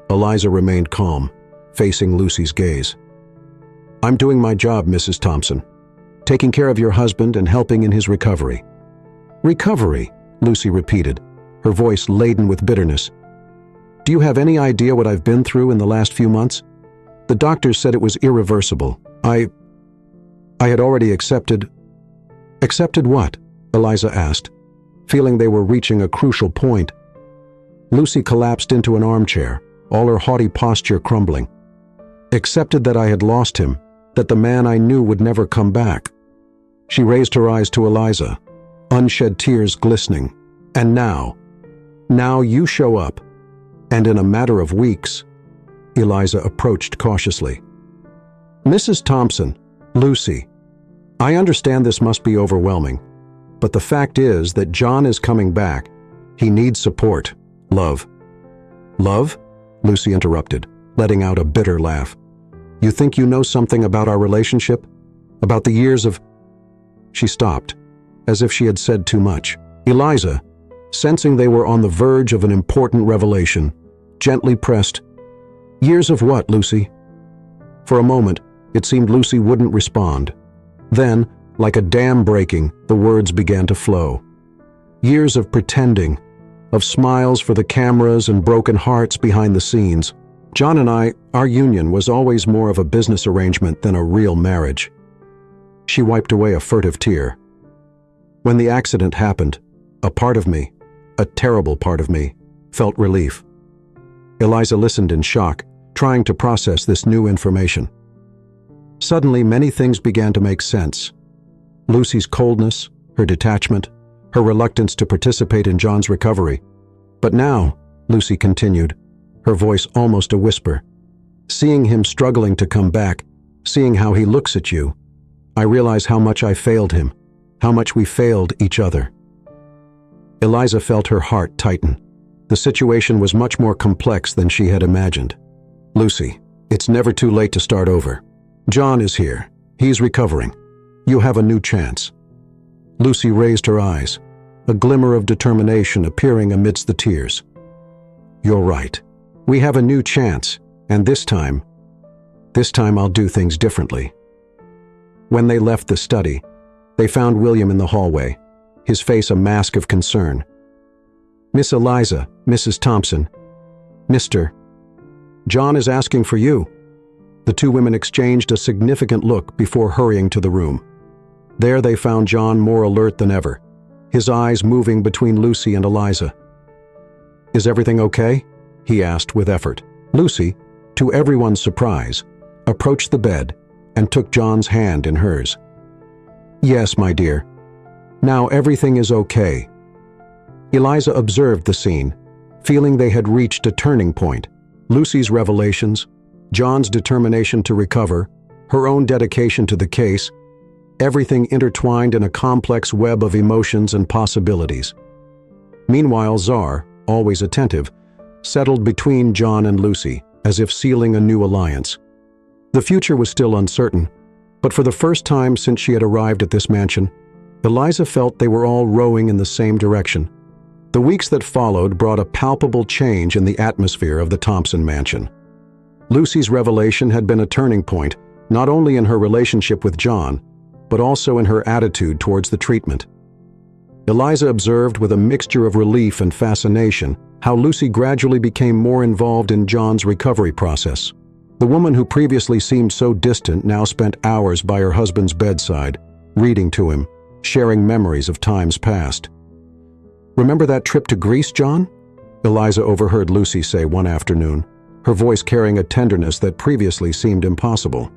Eliza remained calm, facing Lucy's gaze. "I'm doing my job, Mrs. Thompson, taking care of your husband and helping in his recovery." "Recovery?" Lucy repeated, her voice laden with bitterness. "Do you have any idea what I've been through in the last few months? The doctors said it was irreversible. I had already accepted—" "Accepted what?" Eliza asked, feeling they were reaching a crucial point. Lucy collapsed into an armchair, all her haughty posture crumbling. "Accepted that I had lost him, that the man I knew would never come back." She raised her eyes to Eliza, unshed tears glistening. "And now you show up, and in a matter of weeks—" Eliza approached cautiously. "Mrs. Thompson, Lucy, I understand this must be overwhelming, but the fact is that John is coming back. He needs support, love." "Love?" Lucy interrupted, letting out a bitter laugh. "You think you know something about our relationship? About the years of—" She stopped, as if she had said too much. Eliza, sensing they were on the verge of an important revelation, gently pressed, "Years of what, Lucy?" For a moment, it seemed Lucy wouldn't respond. Then, like a dam breaking, the words began to flow. "Years of pretending, of smiles for the cameras and broken hearts behind the scenes. John and I, our union was always more of a business arrangement than a real marriage." She wiped away a furtive tear. "When the accident happened, a part of me, a terrible part of me, felt relief." Eliza listened in shock, trying to process this new information. Suddenly, many things began to make sense. Lucy's coldness, her detachment, her reluctance to participate in John's recovery. "But now," Lucy continued, her voice almost a whisper, "seeing him struggling to come back, seeing how he looks at you, I realize how much I failed him, how much we failed each other." Eliza felt her heart tighten. The situation was much more complex than she had imagined. "Lucy, it's never too late to start over. John is here. He's recovering. You have a new chance." Lucy raised her eyes, a glimmer of determination appearing amidst the tears. "You're right. We have a new chance, and this time I'll do things differently." When they left the study, they found William in the hallway, his face a mask of concern. "Miss Eliza, Mrs. Thompson, Mr. John is asking for you." The two women exchanged a significant look before hurrying to the room. There they found John more alert than ever. his eyes moving between Lucy and Eliza. "Is everything okay?" he asked with effort. Lucy, to everyone's surprise, approached the bed and took John's hand in hers. "Yes, my dear. Now everything is okay." Eliza observed the scene, feeling they had reached a turning point. Lucy's revelations, John's determination to recover, her own dedication to the case, everything intertwined in a complex web of emotions and possibilities. Meanwhile, Czar, always attentive, settled between John and Lucy, as if sealing a new alliance. The future was still uncertain, but for the first time since she had arrived at this mansion, Eliza felt they were all rowing in the same direction. The weeks that followed brought a palpable change in the atmosphere of the Thompson mansion. Lucy's revelation had been a turning point, not only in her relationship with John, but also in her attitude towards the treatment. Eliza observed with a mixture of relief and fascination how Lucy gradually became more involved in John's recovery process. The woman who previously seemed so distant now spent hours by her husband's bedside, reading to him, sharing memories of times past. "Remember that trip to Greece, John?" Eliza overheard Lucy say one afternoon, her voice carrying a tenderness that previously seemed impossible.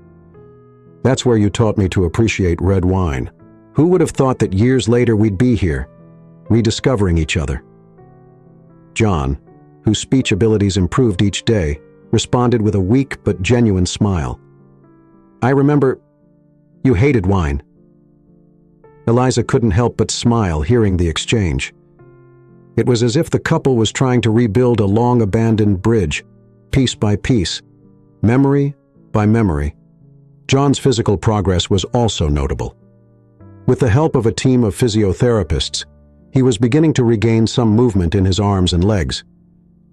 "That's where you taught me to appreciate red wine. Who would have thought that years later we'd be here, rediscovering each other?" John, whose speech abilities improved each day, responded with a weak but genuine smile. "I remember you hated wine." Eliza couldn't help but smile hearing the exchange. It was as if the couple was trying to rebuild a long-abandoned bridge, piece by piece, memory by memory. John's physical progress was also notable. With the help of a team of physiotherapists, he was beginning to regain some movement in his arms and legs.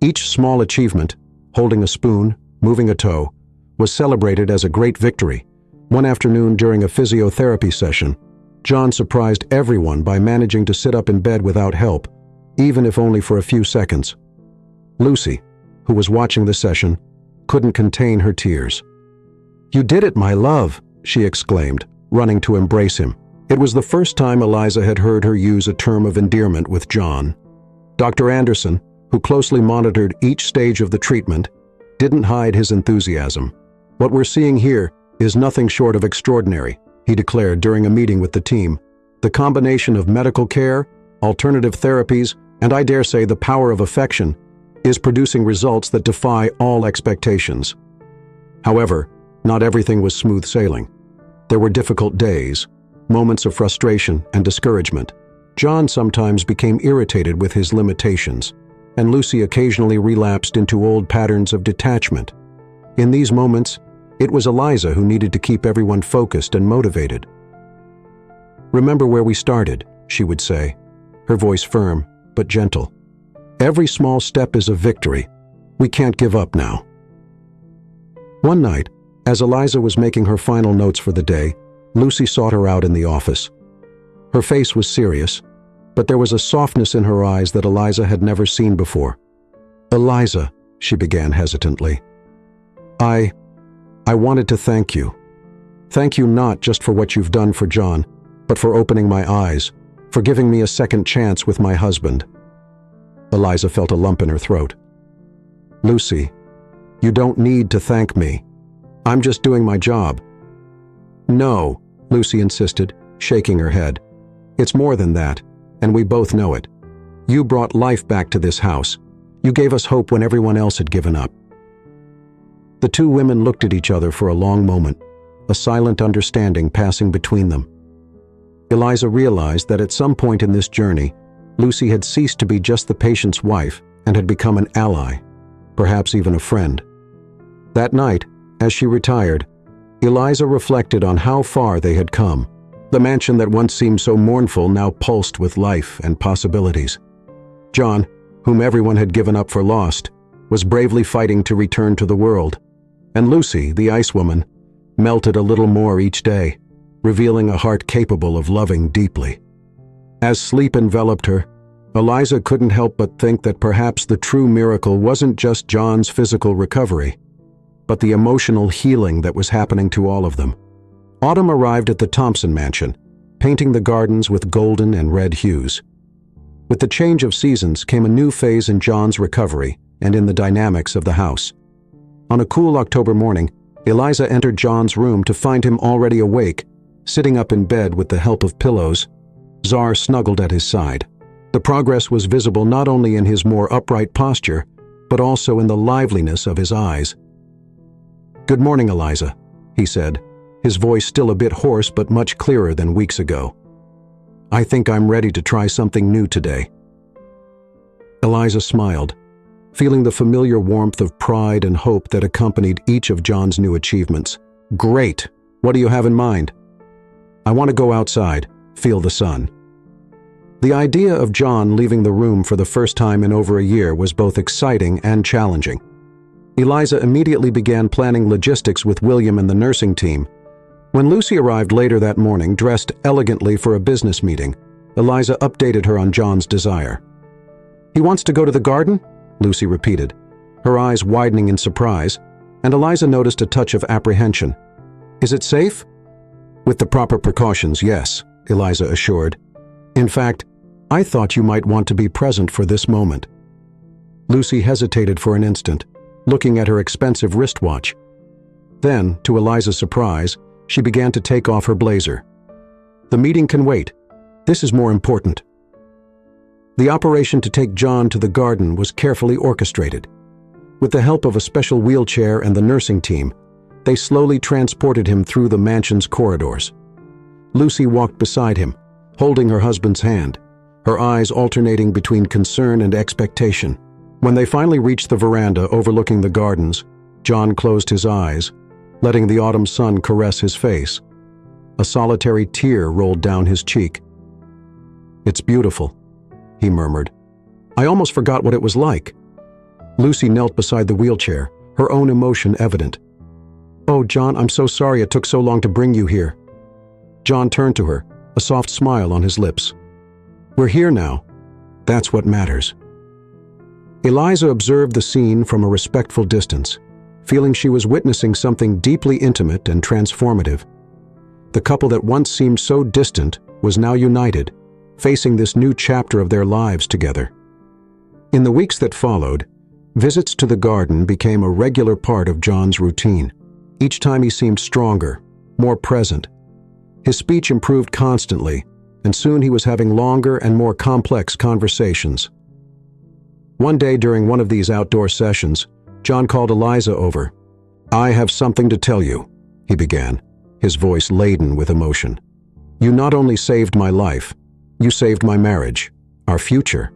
Each small achievement, holding a spoon, moving a toe, was celebrated as a great victory. One afternoon during a physiotherapy session, John surprised everyone by managing to sit up in bed without help, even if only for a few seconds. Lucy, who was watching the session, couldn't contain her tears. "You did it, my love," she exclaimed, running to embrace him. It was the first time Eliza had heard her use a term of endearment with John. Dr. Anderson, who closely monitored each stage of the treatment, didn't hide his enthusiasm. "What we're seeing here is nothing short of extraordinary," he declared during a meeting with the team. "The combination of medical care, alternative therapies, and I dare say the power of affection is producing results that defy all expectations." However, not everything was smooth sailing. There were difficult days, moments of frustration and discouragement. John sometimes became irritated with his limitations, and Lucy occasionally relapsed into old patterns of detachment. In these moments, it was Eliza who needed to keep everyone focused and motivated. "Remember where we started," she would say, her voice firm but gentle. "Every small step is a victory. We can't give up now." One night, as Eliza was making her final notes for the day, Lucy sought her out in the office. Her face was serious, but there was a softness in her eyes that Eliza had never seen before. "Eliza," she began hesitantly, I wanted to thank you. Thank you not just for what you've done for John, but for opening my eyes, for giving me a second chance with my husband." Eliza felt a lump in her throat. "Lucy, you don't need to thank me. I'm just doing my job." "No," Lucy insisted, shaking her head. "It's more than that, and we both know it. You brought life back to this house. You gave us hope when everyone else had given up." The two women looked at each other for a long moment, a silent understanding passing between them. Eliza realized that at some point in this journey, Lucy had ceased to be just the patient's wife and had become an ally, perhaps even a friend. That night, as she retired, Eliza reflected on how far they had come. The mansion that once seemed so mournful now pulsed with life and possibilities. John, whom everyone had given up for lost, was bravely fighting to return to the world. And Lucy, the ice woman, melted a little more each day, revealing a heart capable of loving deeply. As sleep enveloped her, Eliza couldn't help but think that perhaps the true miracle wasn't just John's physical recovery, but the emotional healing that was happening to all of them. Autumn arrived at the Thompson mansion, painting the gardens with golden and red hues. With the change of seasons came a new phase in John's recovery and in the dynamics of the house. On a cool October morning, Eliza entered John's room to find him already awake, sitting up in bed with the help of pillows. Czar snuggled at his side. The progress was visible not only in his more upright posture, but also in the liveliness of his eyes. "Good morning, Eliza," he said, his voice still a bit hoarse but much clearer than weeks ago. "I think I'm ready to try something new today." Eliza smiled, feeling the familiar warmth of pride and hope that accompanied each of John's new achievements. "Great! What do you have in mind?" "I want to go outside, feel the sun." The idea of John leaving the room for the first time in over a year was both exciting and challenging. Eliza immediately began planning logistics with William and the nursing team. When Lucy arrived later that morning, dressed elegantly for a business meeting, Eliza updated her on John's desire. "He wants to go to the garden?" Lucy repeated, her eyes widening in surprise, and Eliza noticed a touch of apprehension. "Is it safe?" "With the proper precautions, yes," Eliza assured. "In fact, I thought you might want to be present for this moment." Lucy hesitated for an instant, looking at her expensive wristwatch. Then, to Eliza's surprise, she began to take off her blazer. "The meeting can wait. This is more important." The operation to take John to the garden was carefully orchestrated. With the help of a special wheelchair and the nursing team, they slowly transported him through the mansion's corridors. Lucy walked beside him, holding her husband's hand, her eyes alternating between concern and expectation. When they finally reached the veranda overlooking the gardens, John closed his eyes, letting the autumn sun caress his face. A solitary tear rolled down his cheek. "It's beautiful," he murmured. "I almost forgot what it was like." Lucy knelt beside the wheelchair, her own emotion evident. "Oh, John, I'm so sorry it took so long to bring you here." John turned to her, a soft smile on his lips. "We're here now. That's what matters." Eliza observed the scene from a respectful distance, feeling she was witnessing something deeply intimate and transformative. The couple that once seemed so distant was now united, facing this new chapter of their lives together. In the weeks that followed, visits to the garden became a regular part of John's routine. Each time he seemed stronger, more present. His speech improved constantly, and soon he was having longer and more complex conversations. One day during one of these outdoor sessions, John called Eliza over. "I have something to tell you," he began, his voice laden with emotion. "You not only saved my life, you saved my marriage, our future."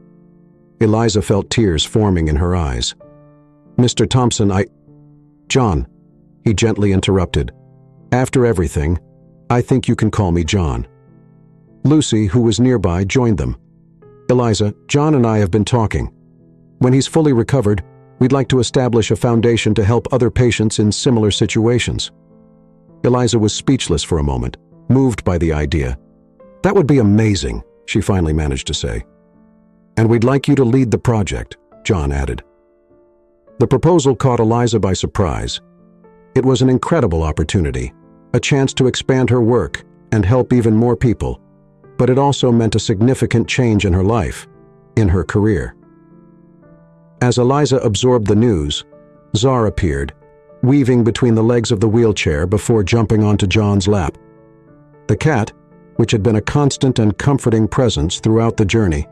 Eliza felt tears forming in her eyes. "Mr. Thompson, John," he gently interrupted. "After everything, I think you can call me John." Lucy, who was nearby, joined them. "Eliza, John and I have been talking. When he's fully recovered, we'd like to establish a foundation to help other patients in similar situations." Eliza was speechless for a moment, moved by the idea. "That would be amazing," she finally managed to say. "And we'd like you to lead the project," John added. The proposal caught Eliza by surprise. It was an incredible opportunity, a chance to expand her work and help even more people, but it also meant a significant change in her life, in her career. As Eliza absorbed the news, Czar appeared, weaving between the legs of the wheelchair before jumping onto John's lap. The cat, which had been a constant and comforting presence throughout the journey,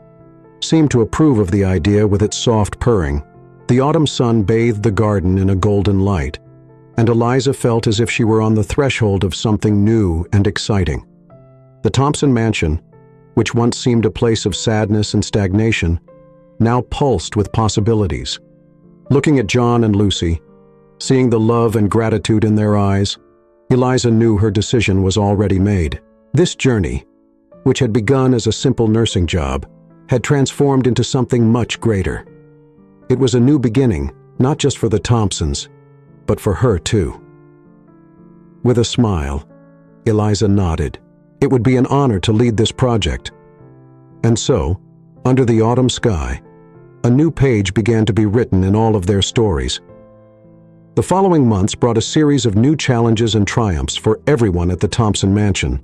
seemed to approve of the idea with its soft purring. The autumn sun bathed the garden in a golden light, and Eliza felt as if she were on the threshold of something new and exciting. The Thompson mansion, which once seemed a place of sadness and stagnation, now pulsed with possibilities. Looking at John and Lucy, seeing the love and gratitude in their eyes, Eliza knew her decision was already made. This journey, which had begun as a simple nursing job, had transformed into something much greater. It was a new beginning, not just for the Thompsons, but for her too. With a smile, Eliza nodded. It would be an honor to lead this project. And so, under the autumn sky, a new page began to be written in all of their stories. The following months brought a series of new challenges and triumphs for everyone at the Thompson mansion.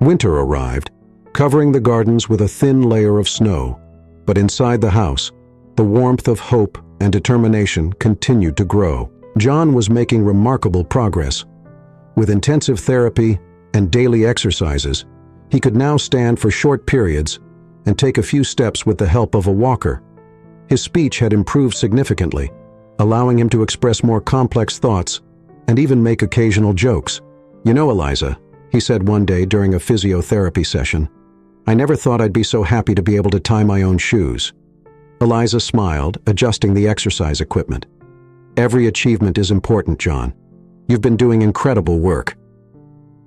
Winter arrived, covering the gardens with a thin layer of snow, But inside the house, the warmth of hope and determination continued to grow. John was making remarkable progress. With intensive therapy and daily exercises, he could now stand for short periods and take a few steps with the help of a walker. His speech had improved significantly, allowing him to express more complex thoughts and even make occasional jokes. "You know, Eliza," he said one day during a physiotherapy session, "I never thought I'd be so happy to be able to tie my own shoes." Eliza smiled, adjusting the exercise equipment. "Every achievement is important, John. You've been doing incredible work."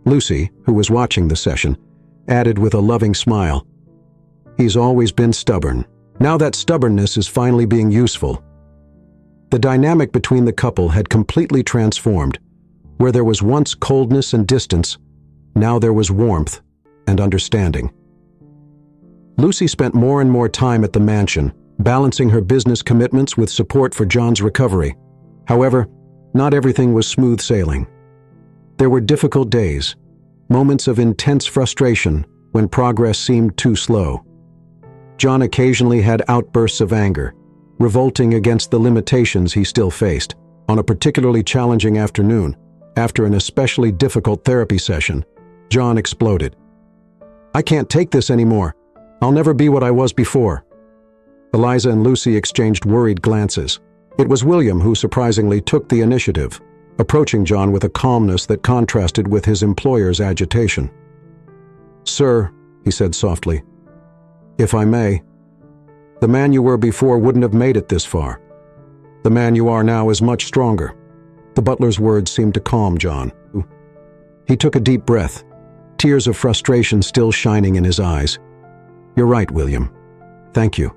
Lucy, who was watching the session, added with a loving smile, "He's always been stubborn. Now that stubbornness is finally being useful." The dynamic between the couple had completely transformed. Where there was once coldness and distance, now there was warmth and understanding. Lucy spent more and more time at the mansion, balancing her business commitments with support for John's recovery. However, not everything was smooth sailing. There were difficult days, moments of intense frustration when progress seemed too slow. John occasionally had outbursts of anger, revolting against the limitations he still faced. On a particularly challenging afternoon, after an especially difficult therapy session, John exploded. "I can't take this anymore. I'll never be what I was before." Eliza and Lucy exchanged worried glances. It was William who surprisingly took the initiative, approaching John with a calmness that contrasted with his employer's agitation. "Sir," he said softly, "if I may, the man you were before wouldn't have made it this far. The man you are now is much stronger." The butler's words seemed to calm John. He took a deep breath, tears of frustration still shining in his eyes. "You're right, William. Thank you."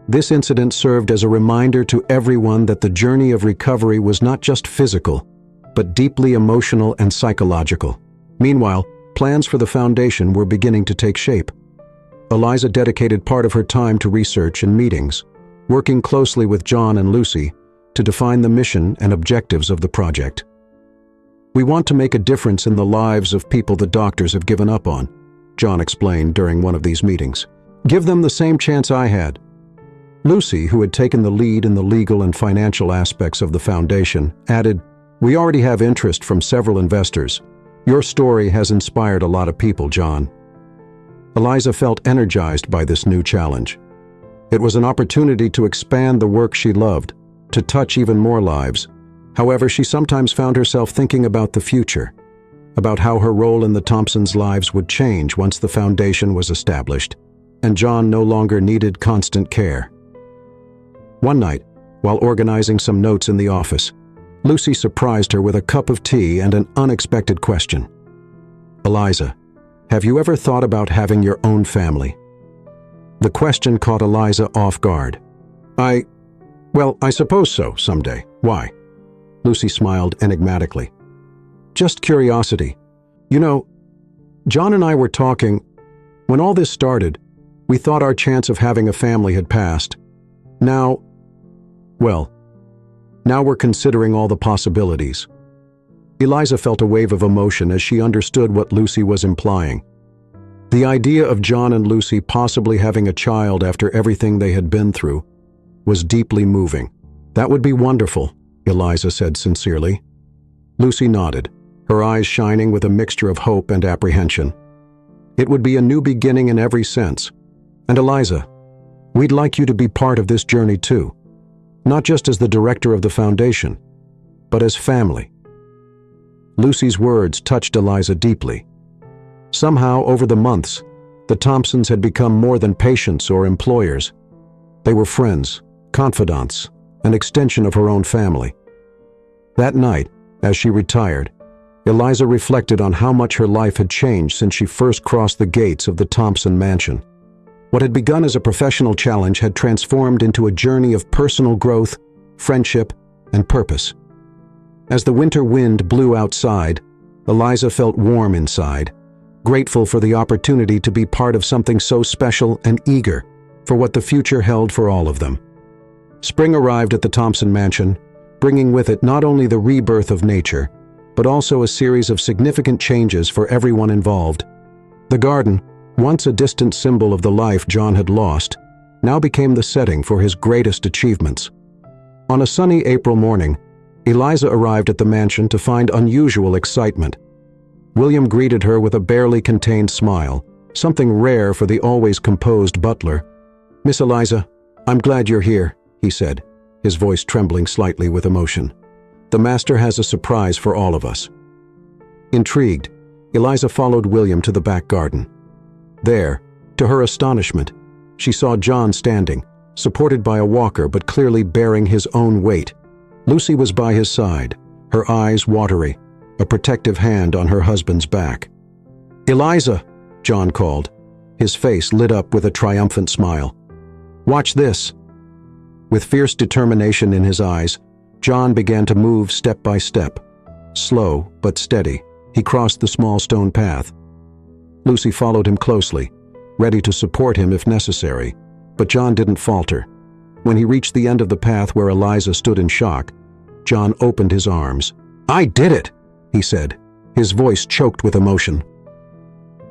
This incident served as a reminder to everyone that the journey of recovery was not just physical, but deeply emotional and psychological. Meanwhile, plans for the foundation were beginning to take shape. Eliza dedicated part of her time to research and meetings, working closely with John and Lucy to define the mission and objectives of the project. "We want to make a difference in the lives of people the doctors have given up on," John explained during one of these meetings. "Give them the same chance I had." Lucy, who had taken the lead in the legal and financial aspects of the foundation, added, "We already have interest from several investors. Your story has inspired a lot of people, John." Eliza felt energized by this new challenge. It was an opportunity to expand the work she loved, to touch even more lives. However, she sometimes found herself thinking about the future, about how her role in the Thompsons' lives would change once the foundation was established, and John no longer needed constant care. One night, while organizing some notes in the office, Lucy surprised her with a cup of tea and an unexpected question. "Eliza, have you ever thought about having your own family?" The question caught Eliza off guard. I suppose so, someday. Why?" Lucy smiled enigmatically. "Just curiosity. You know, John and I were talking. When all this started, we thought our chance of having a family had passed. Now we're considering all the possibilities." Eliza felt a wave of emotion as she understood what Lucy was implying. The idea of John and Lucy possibly having a child after everything they had been through was deeply moving. "That would be wonderful," Eliza said sincerely. Lucy nodded, her eyes shining with a mixture of hope and apprehension. "It would be a new beginning in every sense. And Eliza, we'd like you to be part of this journey too, not just as the director of the foundation, but as family." Lucy's words touched Eliza deeply. Somehow, over the months, the Thompsons had become more than patients or employers. They were friends, confidants, an extension of her own family. That night, as she retired, Eliza reflected on how much her life had changed since she first crossed the gates of the Thompson mansion. What had begun as a professional challenge had transformed into a journey of personal growth, friendship, and purpose. As the winter wind blew outside, Eliza felt warm inside, grateful for the opportunity to be part of something so special and eager for what the future held for all of them. Spring arrived at the Thompson mansion, bringing with it not only the rebirth of nature, but also a series of significant changes for everyone involved. The garden, once a distant symbol of the life John had lost, now became the setting for his greatest achievements. On a sunny April morning, Eliza arrived at the mansion to find unusual excitement. William greeted her with a barely contained smile, something rare for the always composed butler. "Miss Eliza, I'm glad you're here," he said, his voice trembling slightly with emotion. "The master has a surprise for all of us." Intrigued, Eliza followed William to the back garden. There, to her astonishment, she saw John standing, supported by a walker but clearly bearing his own weight. Lucy was by his side, her eyes watery, a protective hand on her husband's back. "Eliza," John called, his face lit up with a triumphant smile. "Watch this." With fierce determination in his eyes, John began to move step by step. Slow but steady, he crossed the small stone path. Lucy followed him closely, ready to support him if necessary, but John didn't falter. When he reached the end of the path where Eliza stood in shock, John opened his arms. "I did it," he said, his voice choked with emotion.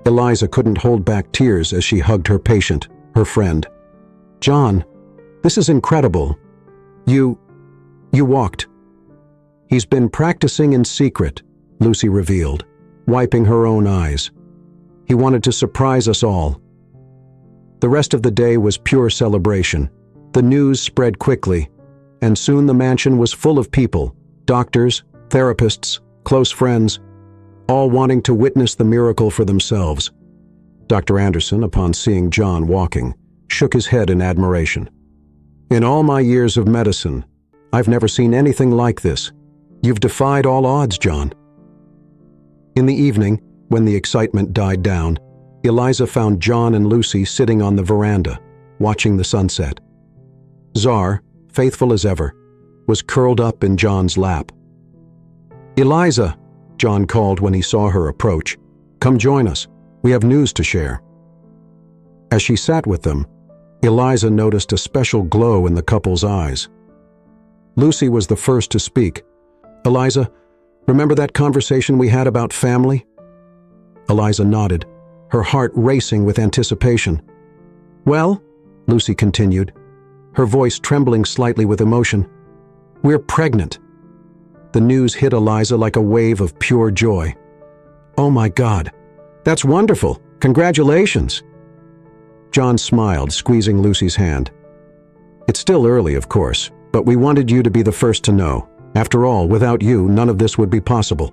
Eliza couldn't hold back tears as she hugged her patient, her friend. "John, this is incredible. You walked." "He's been practicing in secret," Lucy revealed, wiping her own eyes. "He wanted to surprise us all." The rest of the day was pure celebration. The news spread quickly, and soon the mansion was full of people, doctors, therapists, close friends, all wanting to witness the miracle for themselves. Dr. Anderson, upon seeing John walking, shook his head in admiration. "In all my years of medicine, I've never seen anything like this. You've defied all odds, John." In the evening, when the excitement died down, Eliza found John and Lucy sitting on the veranda, watching the sunset. Czar, faithful as ever, was curled up in John's lap. "Eliza," John called when he saw her approach, "come join us. We have news to share." As she sat with them, Eliza noticed a special glow in the couple's eyes. Lucy was the first to speak. "Eliza, remember that conversation we had about family?" Eliza nodded, her heart racing with anticipation. "Well," Lucy continued, her voice trembling slightly with emotion, "we're pregnant." The news hit Eliza like a wave of pure joy. "Oh my God, that's wonderful! Congratulations!" John smiled, squeezing Lucy's hand. "It's still early, of course, but we wanted you to be the first to know. After all, without you, none of this would be possible."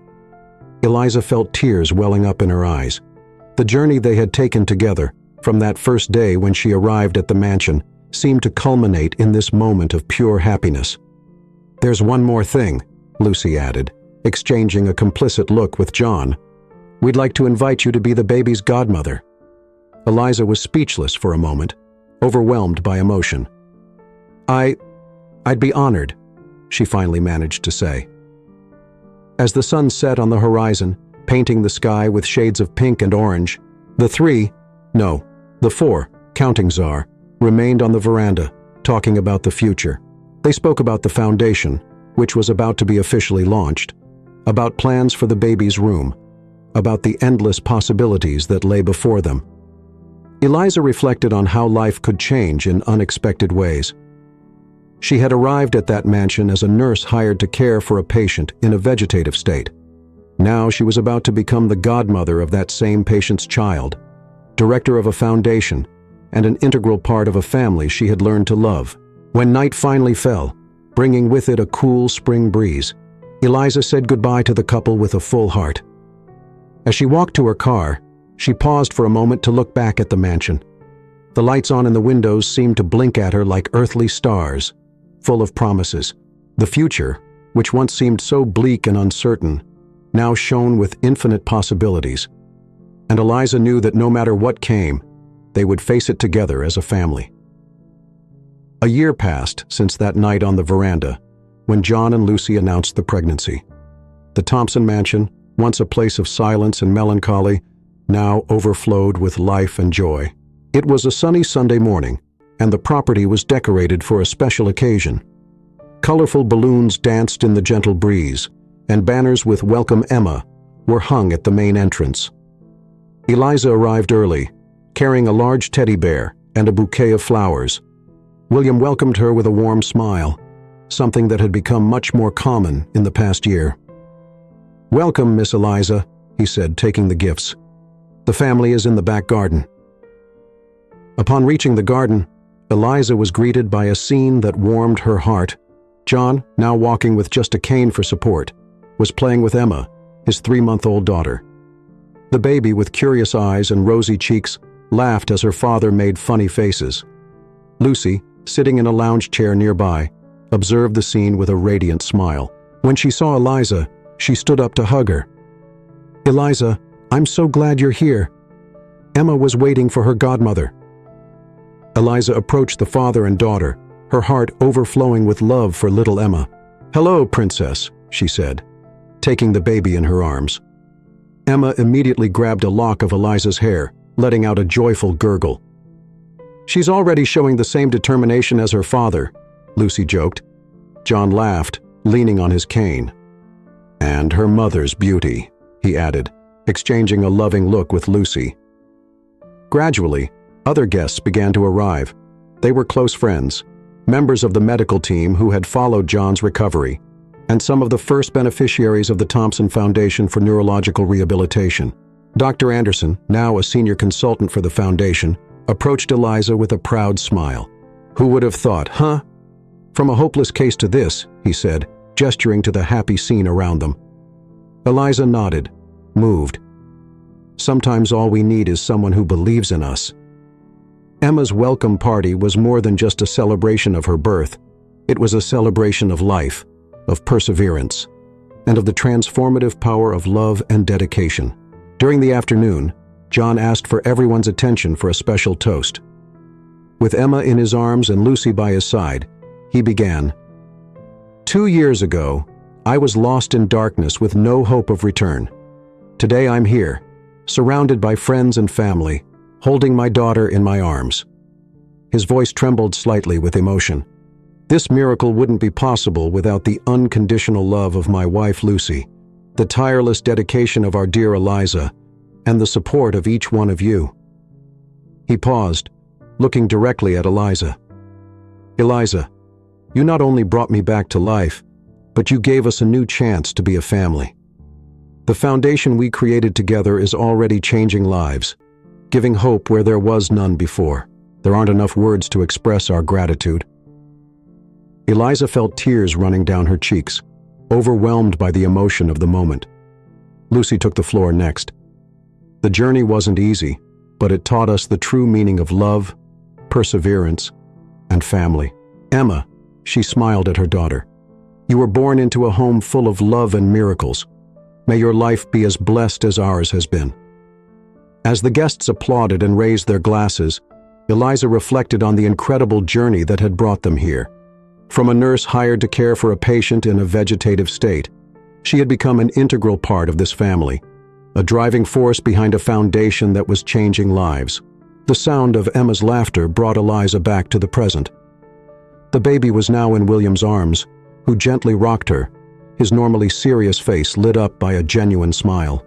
Eliza felt tears welling up in her eyes. The journey they had taken together, from that first day when she arrived at the mansion, seemed to culminate in this moment of pure happiness. "There's one more thing," Lucy added, exchanging a complicit look with John. "We'd like to invite you to be the baby's godmother." Eliza was speechless for a moment, overwhelmed by emotion. I'd be honored," she finally managed to say. As the sun set on the horizon, painting the sky with shades of pink and orange, the four, counting Czar, remained on the veranda, talking about the future. They spoke about the foundation, which was about to be officially launched, about plans for the baby's room, about the endless possibilities that lay before them. Eliza reflected on how life could change in unexpected ways. She had arrived at that mansion as a nurse hired to care for a patient in a vegetative state. Now she was about to become the godmother of that same patient's child, director of a foundation, and an integral part of a family she had learned to love. When night finally fell, bringing with it a cool spring breeze, Eliza said goodbye to the couple with a full heart. As she walked to her car, she paused for a moment to look back at the mansion. The lights on in the windows seemed to blink at her like earthly stars, full of promises. The future, which once seemed so bleak and uncertain, now shone with infinite possibilities. And Eliza knew that no matter what came, they would face it together as a family. A year passed since that night on the veranda, when John and Lucy announced the pregnancy. The Thompson mansion, once a place of silence and melancholy, now overflowed with life and joy. It was a sunny Sunday morning, and the property was decorated for a special occasion. Colorful balloons danced in the gentle breeze, and banners with "Welcome Emma" were hung at the main entrance. Eliza arrived early, carrying a large teddy bear and a bouquet of flowers. William welcomed her with a warm smile, something that had become much more common in the past year. "Welcome, Miss Eliza," he said, taking the gifts. "The family is in the back garden." Upon reaching the garden, Eliza was greeted by a scene that warmed her heart. John, now walking with just a cane for support, was playing with Emma, his 3-month-old daughter. The baby, with curious eyes and rosy cheeks, laughed as her father made funny faces. Lucy, sitting in a lounge chair nearby, observed the scene with a radiant smile. When she saw Eliza, she stood up to hug her. "Eliza, I'm so glad you're here. Emma was waiting for her godmother." Eliza approached the father and daughter, her heart overflowing with love for little Emma. "Hello, princess," she said, taking the baby in her arms. Emma immediately grabbed a lock of Eliza's hair, letting out a joyful gurgle. "She's already showing the same determination as her father," Lucy joked. John laughed, leaning on his cane. "And her mother's beauty," he added, exchanging a loving look with Lucy. Gradually, other guests began to arrive. They were close friends, members of the medical team who had followed John's recovery, and some of the first beneficiaries of the Thompson Foundation for Neurological Rehabilitation. Dr. Anderson, now a senior consultant for the foundation, approached Eliza with a proud smile. "Who would have thought, huh? From a hopeless case to this," he said, gesturing to the happy scene around them. Eliza nodded, moved. "Sometimes all we need is someone who believes in us." Emma's welcome party was more than just a celebration of her birth. It was a celebration of life, of perseverance, and of the transformative power of love and dedication. During the afternoon, John asked for everyone's attention for a special toast. With Emma in his arms and Lucy by his side, he began, "2 years ago, I was lost in darkness with no hope of return. Today I'm here, surrounded by friends and family, holding my daughter in my arms." His voice trembled slightly with emotion. "This miracle wouldn't be possible without the unconditional love of my wife Lucy, the tireless dedication of our dear Eliza, and the support of each one of you." He paused, looking directly at Eliza. "Eliza, you not only brought me back to life, but you gave us a new chance to be a family. The foundation we created together is already changing lives, giving hope where there was none before. There aren't enough words to express our gratitude." Eliza felt tears running down her cheeks, overwhelmed by the emotion of the moment. Lucy took the floor next. "The journey wasn't easy, but it taught us the true meaning of love, perseverance, and family." "Emma," she smiled at her daughter, "you were born into a home full of love and miracles. May your life be as blessed as ours has been." As the guests applauded and raised their glasses, Eliza reflected on the incredible journey that had brought them here. From a nurse hired to care for a patient in a vegetative state, she had become an integral part of this family, a driving force behind a foundation that was changing lives. The sound of Emma's laughter brought Eliza back to the present. The baby was now in William's arms, who gently rocked her, his normally serious face lit up by a genuine smile.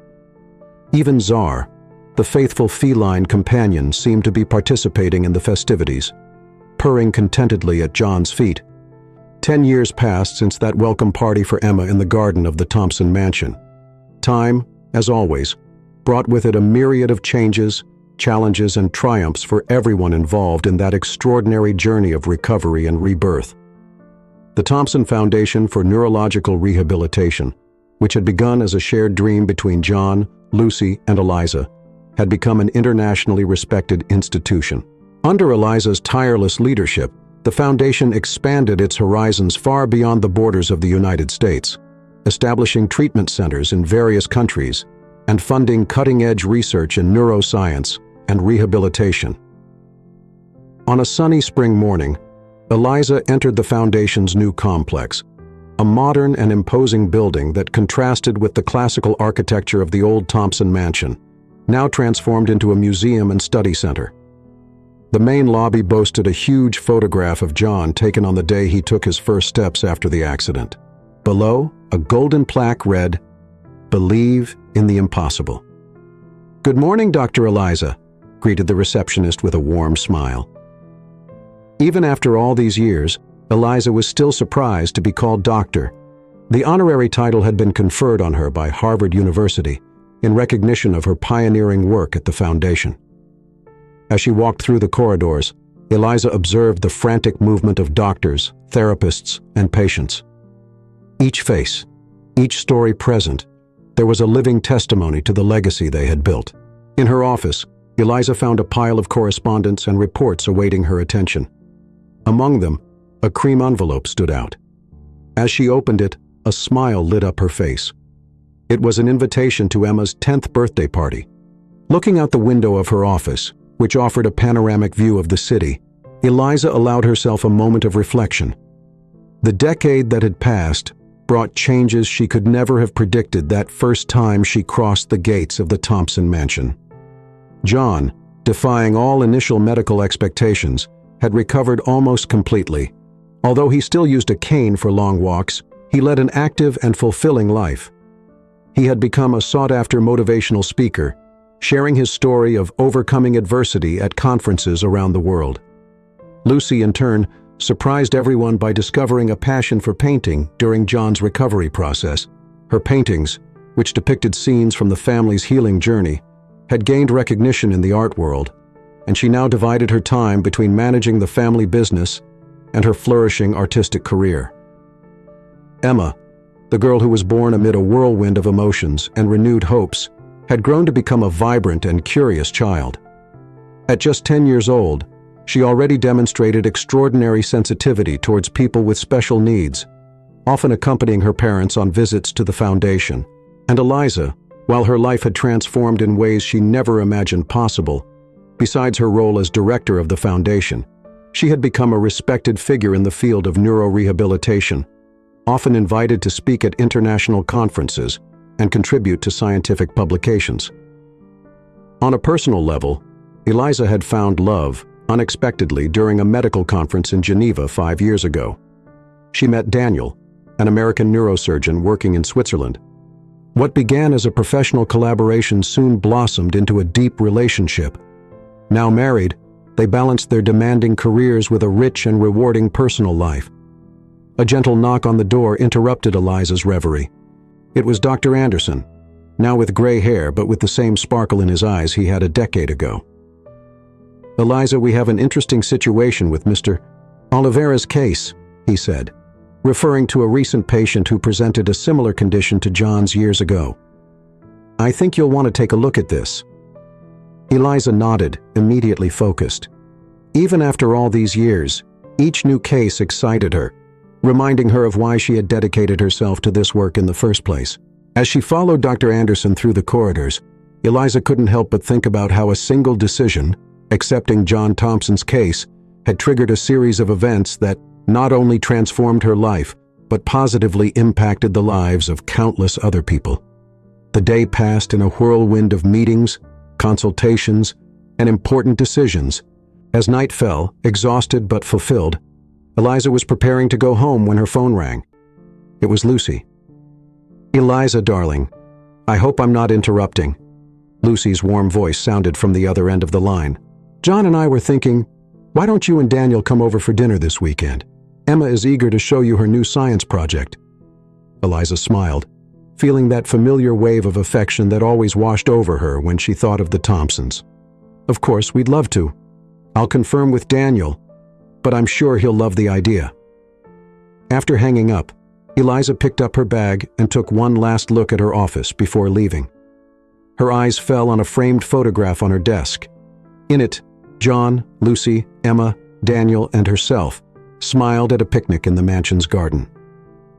Even Czar, the faithful feline companion, seemed to be participating in the festivities, purring contentedly at John's feet. 10 years passed since that welcome party for Emma in the garden of the Thompson mansion. Time, as always, brought with it a myriad of changes, challenges, and triumphs for everyone involved in that extraordinary journey of recovery and rebirth. The Thompson Foundation for Neurological Rehabilitation, which had begun as a shared dream between John, Lucy, and Eliza, had become an internationally respected institution. Under Eliza's tireless leadership, the foundation expanded its horizons far beyond the borders of the United States, establishing treatment centers in various countries and funding cutting-edge research in neuroscience and rehabilitation. On a sunny spring morning, Eliza entered the foundation's new complex, a modern and imposing building that contrasted with the classical architecture of the old Thompson mansion, now transformed into a museum and study center. The main lobby boasted a huge photograph of John taken on the day he took his first steps after the accident. Below, a golden plaque read, "Believe in the impossible." "Good morning, Dr. Eliza," greeted the receptionist with a warm smile. Even after all these years, Eliza was still surprised to be called doctor. The honorary title had been conferred on her by Harvard University in recognition of her pioneering work at the foundation. As she walked through the corridors, Eliza observed the frantic movement of doctors, therapists, and patients. Each face, each story present, there was a living testimony to the legacy they had built. In her office, Eliza found a pile of correspondence and reports awaiting her attention. Among them, a cream envelope stood out. As she opened it, a smile lit up her face. It was an invitation to Emma's 10th birthday party. Looking out the window of her office, which offered a panoramic view of the city, Eliza allowed herself a moment of reflection. The decade that had passed brought changes she could never have predicted that first time she crossed the gates of the Thompson mansion. John, defying all initial medical expectations, had recovered almost completely. Although he still used a cane for long walks, he led an active and fulfilling life. He had become a sought-after motivational speaker, sharing his story of overcoming adversity at conferences around the world. Lucy, in turn, surprised everyone by discovering a passion for painting during John's recovery process. Her paintings, which depicted scenes from the family's healing journey, had gained recognition in the art world, and she now divided her time between managing the family business and her flourishing artistic career. Emma, the girl who was born amid a whirlwind of emotions and renewed hopes, had grown to become a vibrant and curious child. At just 10 years old, she already demonstrated extraordinary sensitivity towards people with special needs, often accompanying her parents on visits to the foundation. And Eliza, while her life had transformed in ways she never imagined possible, besides her role as director of the foundation, she had become a respected figure in the field of neurorehabilitation, often invited to speak at international conferences and contribute to scientific publications. On a personal level, Eliza had found love unexpectedly during a medical conference in Geneva 5 years ago. She met Daniel, an American neurosurgeon working in Switzerland. What began as a professional collaboration soon blossomed into a deep relationship. Now married, they balanced their demanding careers with a rich and rewarding personal life. A gentle knock on the door interrupted Eliza's reverie. It was Dr. Anderson, now with gray hair but with the same sparkle in his eyes he had a decade ago. "Eliza, we have an interesting situation with Mr. Oliveira's case," he said, referring to a recent patient who presented a similar condition to John's years ago. "I think you'll want to take a look at this." Eliza nodded, immediately focused. Even after all these years, each new case excited her, reminding her of why she had dedicated herself to this work in the first place. As she followed Dr. Anderson through the corridors, Eliza couldn't help but think about how a single decision, accepting John Thompson's case, had triggered a series of events that not only transformed her life, but positively impacted the lives of countless other people. The day passed in a whirlwind of meetings, consultations, and important decisions. As night fell, exhausted but fulfilled, Eliza was preparing to go home when her phone rang. It was Lucy. "Eliza, darling, I hope I'm not interrupting." Lucy's warm voice sounded from the other end of the line. "John and I were thinking, why don't you and Daniel come over for dinner this weekend? Emma is eager to show you her new science project." Eliza smiled, feeling that familiar wave of affection that always washed over her when she thought of the Thompsons. "Of course, we'd love to. I'll confirm with Daniel, but I'm sure he'll love the idea." After hanging up, Eliza picked up her bag and took one last look at her office before leaving. Her eyes fell on a framed photograph on her desk. In it, John, Lucy, Emma, Daniel, and herself smiled at a picnic in the mansion's garden.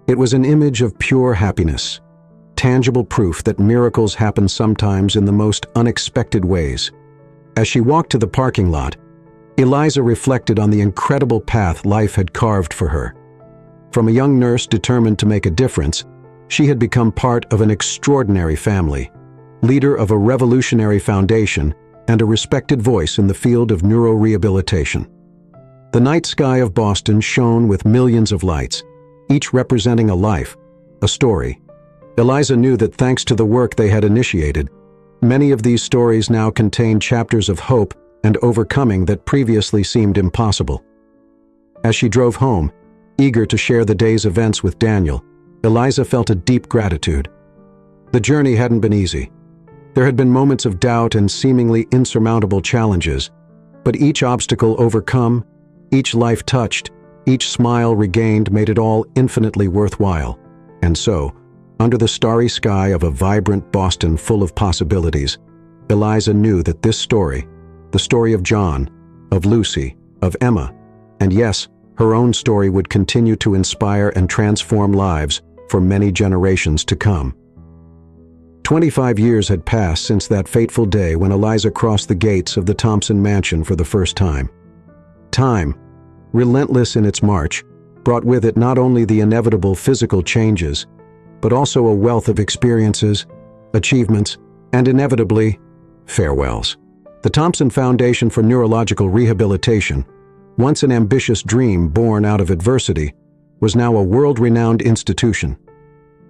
It was an image of pure happiness, tangible proof that miracles happen sometimes in the most unexpected ways. As she walked to the parking lot, Eliza reflected on the incredible path life had carved for her. From a young nurse determined to make a difference, she had become part of an extraordinary family, leader of a revolutionary foundation, and a respected voice in the field of neurorehabilitation. The night sky of Boston shone with millions of lights, each representing a life, a story. Eliza knew that thanks to the work they had initiated, many of these stories now contained chapters of hope and overcoming that previously seemed impossible. As she drove home, eager to share the day's events with Daniel, Eliza felt a deep gratitude. The journey hadn't been easy. There had been moments of doubt and seemingly insurmountable challenges, but each obstacle overcome, each life touched, each smile regained made it all infinitely worthwhile. And so, under the starry sky of a vibrant Boston full of possibilities, Eliza knew that this story, the story of John, of Lucy, of Emma, and yes, her own story would continue to inspire and transform lives for many generations to come. 25 years had passed since that fateful day when Eliza crossed the gates of the Thompson mansion for the first time. Time, relentless in its march, brought with it not only the inevitable physical changes, but also a wealth of experiences, achievements, and inevitably, farewells. The Thompson Foundation for Neurological Rehabilitation, once an ambitious dream born out of adversity, was now a world-renowned institution.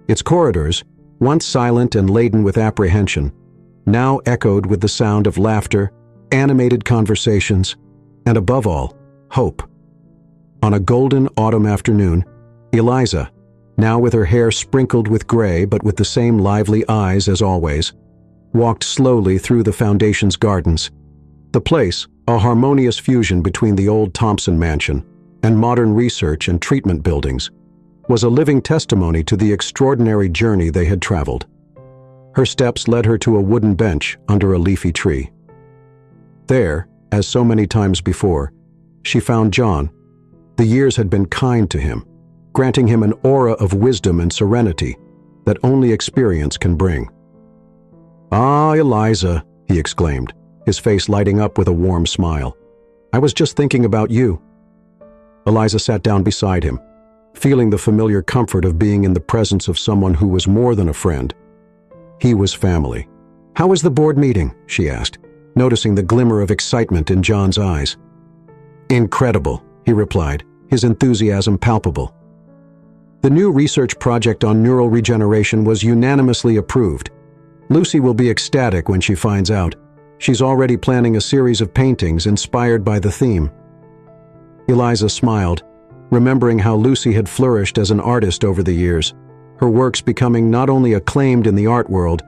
Its corridors, once silent and laden with apprehension, now echoed with the sound of laughter, animated conversations, and above all, hope. On a golden autumn afternoon, Eliza, now with her hair sprinkled with gray but with the same lively eyes as always, walked slowly through the Foundation's gardens. The place, a harmonious fusion between the old Thompson mansion and modern research and treatment buildings, was a living testimony to the extraordinary journey they had traveled. Her steps led her to a wooden bench under a leafy tree. There, as so many times before, she found John. The years had been kind to him, granting him an aura of wisdom and serenity that only experience can bring. "Ah, Eliza," he exclaimed, his face lighting up with a warm smile. "I was just thinking about you." Eliza sat down beside him, feeling the familiar comfort of being in the presence of someone who was more than a friend. He was family. "How was the board meeting?" she asked, noticing the glimmer of excitement in John's eyes. "Incredible," he replied, his enthusiasm palpable. "The new research project on neural regeneration was unanimously approved. Lucy will be ecstatic when she finds out. She's already planning a series of paintings inspired by the theme." Eliza smiled, remembering how Lucy had flourished as an artist over the years, her works becoming not only acclaimed in the art world,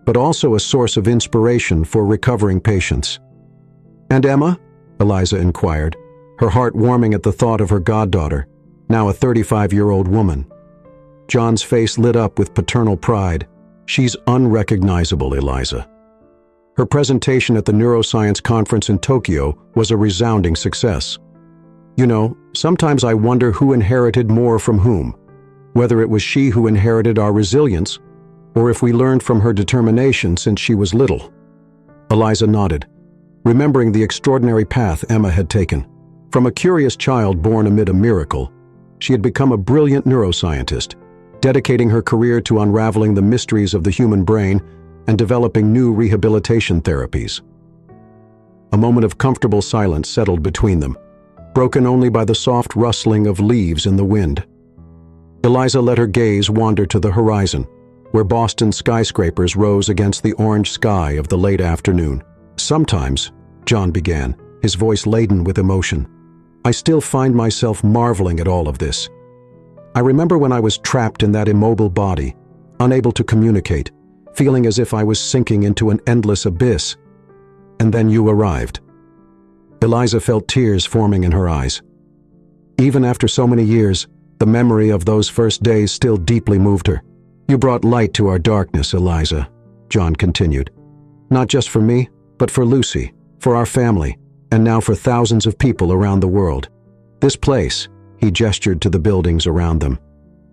but also a source of inspiration for recovering patients. "And Emma?" Eliza inquired, her heart warming at the thought of her goddaughter, now a 35-year-old woman. John's face lit up with paternal pride. "She's unrecognizable, Eliza." Her presentation at the neuroscience conference in Tokyo was a resounding success. "You know, sometimes I wonder who inherited more from whom, whether it was she who inherited our resilience, or if we learned from her determination since she was little." Eliza nodded, remembering the extraordinary path Emma had taken. From a curious child born amid a miracle, she had become a brilliant neuroscientist, dedicating her career to unraveling the mysteries of the human brain and developing new rehabilitation therapies. A moment of comfortable silence settled between them, broken only by the soft rustling of leaves in the wind. Eliza let her gaze wander to the horizon, where Boston skyscrapers rose against the orange sky of the late afternoon. "Sometimes," John began, his voice laden with emotion, "I still find myself marveling at all of this. I remember when I was trapped in that immobile body, unable to communicate, feeling as if I was sinking into an endless abyss. And then you arrived." Eliza felt tears forming in her eyes. Even after so many years, the memory of those first days still deeply moved her. "You brought light to our darkness, Eliza," John continued. "Not just for me, but for Lucy, for our family, and now for thousands of people around the world. This place," he gestured to the buildings around them,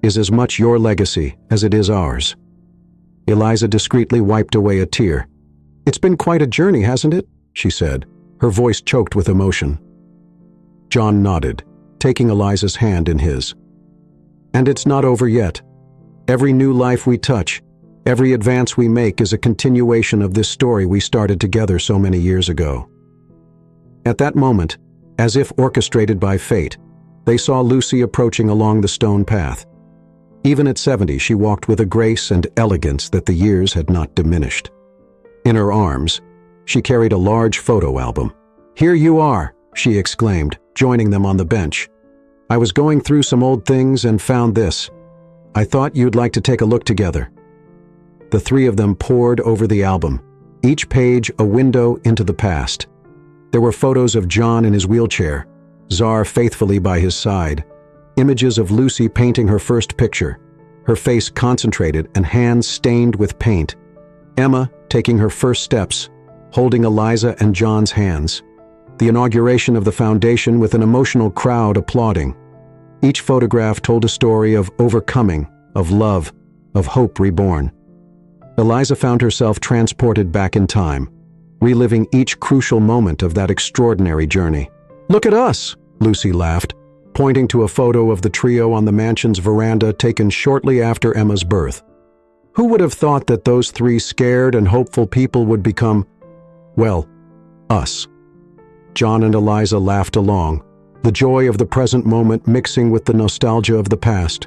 "is as much your legacy as it is ours." Eliza discreetly wiped away a tear. "It's been quite a journey, hasn't it?" she said, her voice choked with emotion. John nodded, taking Eliza's hand in his. "And it's not over yet. Every new life we touch, every advance we make is a continuation of this story we started together so many years ago." At that moment, as if orchestrated by fate, they saw Lucy approaching along the stone path. Even at 70, she walked with a grace and elegance that the years had not diminished. In her arms, she carried a large photo album. "Here you are," she exclaimed, joining them on the bench. I was going through some old things and found this. I thought you'd like to take a look together." The three of them pored over the album, each page a window into the past. There were photos of John in his wheelchair, Czar faithfully by his side, images of Lucy painting her first picture, her face concentrated and hands stained with paint, Emma taking her first steps, holding Eliza and John's hands, the inauguration of the foundation with an emotional crowd applauding. Each photograph told a story of overcoming, of love, of hope reborn. Eliza found herself transported back in time, reliving each crucial moment of that extraordinary journey. "Look at us," Lucy laughed, pointing to a photo of the trio on the mansion's veranda taken shortly after Emma's birth. Who would have thought that those three scared and hopeful people would become, well, us? John and Eliza laughed along, the joy of the present moment mixing with the nostalgia of the past.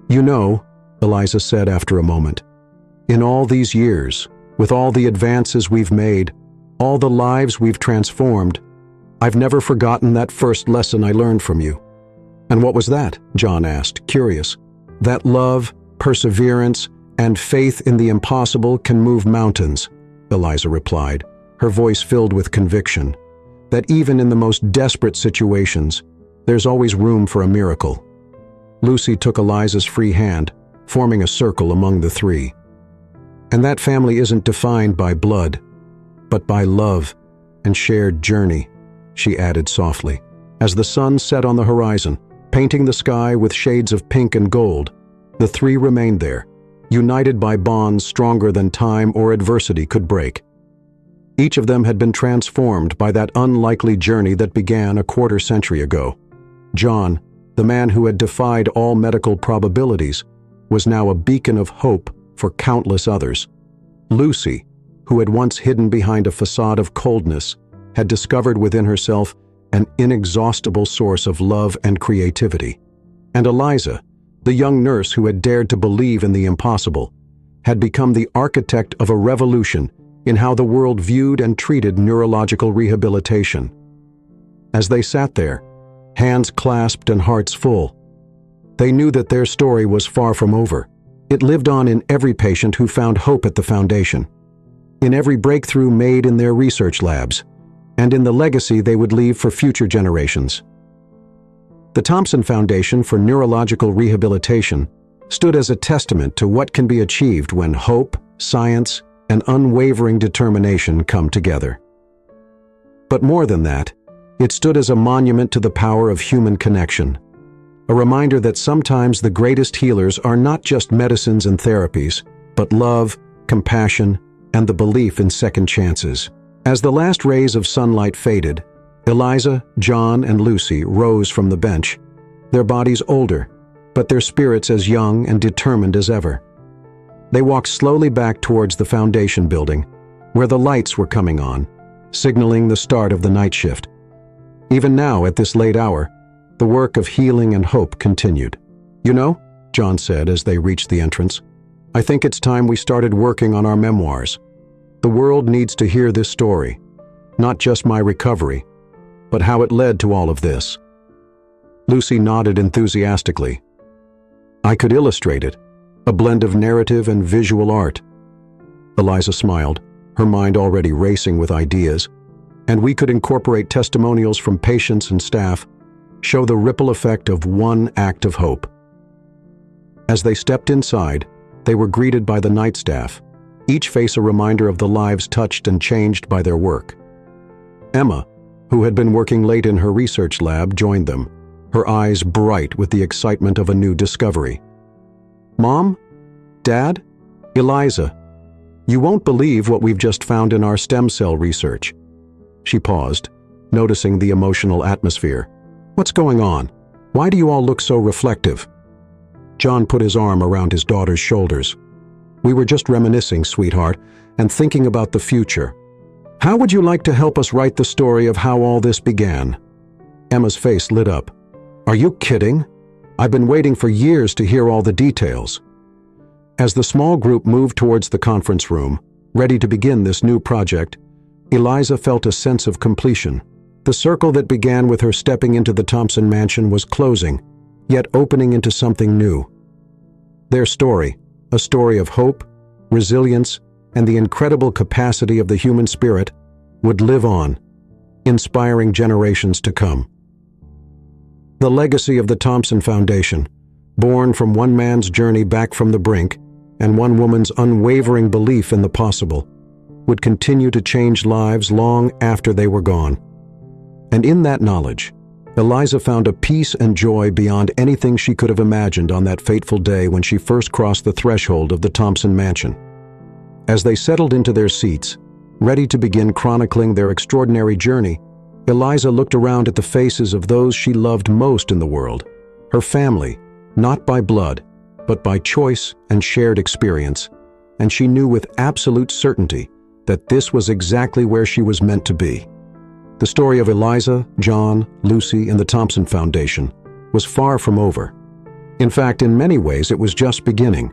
"You know," Eliza said after a moment, "in all these years, with all the advances we've made, all the lives we've transformed, I've never forgotten that first lesson I learned from you." "And what was that?" John asked, curious. "That love, perseverance, and faith in the impossible can move mountains," Eliza replied, her voice filled with conviction. "That even in the most desperate situations, there's always room for a miracle." Lucy took Eliza's free hand, forming a circle among the three. "And that family isn't defined by blood, but by love and shared journey," she added softly. As the sun set on the horizon, painting the sky with shades of pink and gold, the three remained there, united by bonds stronger than time or adversity could break. Each of them had been transformed by that unlikely journey that began a quarter-century ago. John, the man who had defied all medical probabilities, was now a beacon of hope for countless others. Lucy, who had once hidden behind a facade of coldness, had discovered within herself an inexhaustible source of love and creativity. And Eliza, the young nurse who had dared to believe in the impossible, had become the architect of a revolution in how the world viewed and treated neurological rehabilitation. As they sat there, hands clasped and hearts full, they knew that their story was far from over. It lived on in every patient who found hope at the foundation, in every breakthrough made in their research labs, and in the legacy they would leave for future generations. The Thompson Foundation for Neurological Rehabilitation stood as a testament to what can be achieved when hope, science, and unwavering determination come together. But more than that, it stood as a monument to the power of human connection, a reminder that sometimes the greatest healers are not just medicines and therapies, but love, compassion, and the belief in second chances. As the last rays of sunlight faded, Eliza, John, and Lucy rose from the bench, their bodies older, but their spirits as young and determined as ever. They walked slowly back towards the foundation building, where the lights were coming on, signaling the start of the night shift. Even now, at this late hour, the work of healing and hope continued. "You know," John said as they reached the entrance, "I think it's time we started working on our memoirs. The world needs to hear this story, not just my recovery, but how it led to all of this." Lucy nodded enthusiastically. "I could illustrate it, a blend of narrative and visual art." Eliza smiled, her mind already racing with ideas. "And we could incorporate testimonials from patients and staff, show the ripple effect of one act of hope." As they stepped inside, they were greeted by the night staff, each face a reminder of the lives touched and changed by their work. Emma, who had been working late in her research lab, joined them, her eyes bright with the excitement of a new discovery. "Mom? Dad? Eliza, you won't believe what we've just found in our stem cell research." She paused, noticing the emotional atmosphere. "What's going on? Why do you all look so reflective?" John put his arm around his daughter's shoulders. "We were just reminiscing, sweetheart, and thinking about the future. How would you like to help us write the story of how all this began?" Emma's face lit up. "Are you kidding? I've been waiting for years to hear all the details." As the small group moved towards the conference room, ready to begin this new project, Eliza felt a sense of completion. The circle that began with her stepping into the Thompson mansion was closing, yet opening into something new. Their story, a story of hope, resilience, and the incredible capacity of the human spirit, would live on, inspiring generations to come. The legacy of the Thompson Foundation, born from one man's journey back from the brink and one woman's unwavering belief in the possible, would continue to change lives long after they were gone. And in that knowledge, Eliza found a peace and joy beyond anything she could have imagined on that fateful day when she first crossed the threshold of the Thompson mansion. As they settled into their seats, ready to begin chronicling their extraordinary journey, Eliza looked around at the faces of those she loved most in the world, her family, not by blood, but by choice and shared experience, and she knew with absolute certainty that this was exactly where she was meant to be. The story of Eliza, John, Lucy, and the Thompson Foundation was far from over. In fact, in many ways, it was just beginning.